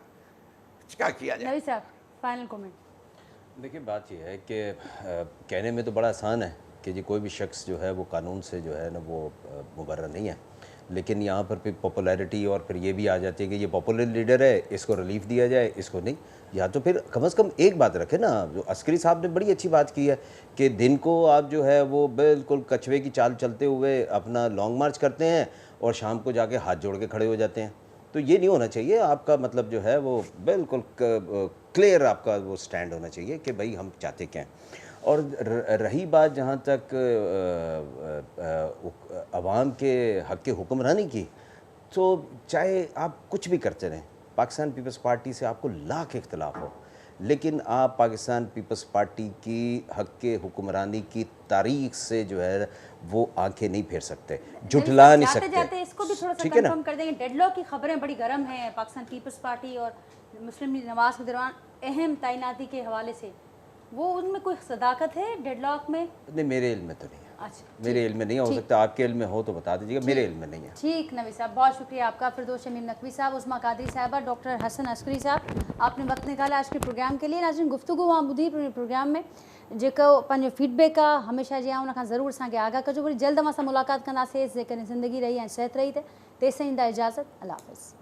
کیا کیا جائے؟ نبی صاحب فائنل کومنٹ. دیکھیے بات یہ ہے کہ کہنے میں تو بڑا آسان ہے کہ جی کوئی بھی شخص جو ہے وہ قانون سے جو ہے نا وہ مبرر نہیں ہے, لیکن یہاں پر پھر پاپولیرٹی اور پھر یہ بھی آ جاتی ہے کہ یہ پاپولر لیڈر ہے, اس کو ریلیف دیا جائے, اس کو نہیں. یا تو پھر کم از کم ایک بات رکھے نا, جو عسکری صاحب نے بڑی اچھی بات کی ہے کہ دن کو آپ جو ہے وہ بالکل کچھوے کی چال چلتے ہوئے اپنا لانگ مارچ کرتے ہیں اور شام کو جا کے ہاتھ جوڑ کے کھڑے ہو جاتے ہیں. تو یہ نہیں ہونا چاہیے. آپ کا مطلب جو ہے وہ بالکل کلیئر آپ کا وہ سٹینڈ ہونا چاہیے کہ بھائی ہم چاہتے کیا ہیں. اور رہی بات جہاں تک عوام کے حق حکمرانی کی، تو چاہے آپ کچھ بھی کرتے رہیں، پاکستان پیپلز پارٹی سے آپ کو لاکھ اختلاف ہو، لیکن آپ پاکستان پیپلز پارٹی کی حق حکمرانی کی تاریخ سے جو ہے وہ آنکھیں نہیں پھیر سکتے، جھٹلا نہیں سکتے۔ جاتے اس کو بھی تھوڑا سا ٹھیک ہے نا؟ کنفرم کر دیں گے، ڈیڈ لاک کی خبریں بڑی گرم ہیں پاکستان پیپلز پارٹی اور مسلم لیگ نواز کے دوران اہم تعیناتی کے حوالے سے، وہ ان میں کوئی صداقت ہے ڈیڈ لاک میں؟ نہیں، میرے علم میں تو نہیں ہے، اچھا میرے علم میں نہیں ہے، ہو سکتا ہے آپ کے علم میں ہو تو بتا دیجیے گا، میرے علم میں نہیں ہے۔ ٹھیک نوی صاحب، بہت شکریہ آپ کا، فردوس شمیم نقوی صاحب، عظمیٰ قادری صاحبہ، ڈاکٹر حسن عسکری صاحب، آپ نے وقت نکالا آج کے پروگرام کے لیے۔ ناظرین گفتگو ہاں ॿुधी پروگرام में जेको पंहिंजो फीडबैक आहे हमेशह जीअं उन खां ज़रूरु असांखे आगाह कजो। वरी जल्द असां मुलाक़ात कंदासीं जेकॾहिं ज़िंदगी रही ऐं सिहत रही त तेसिताईं ईंदा इजाज़त, अल्लाह हाफ़िज़।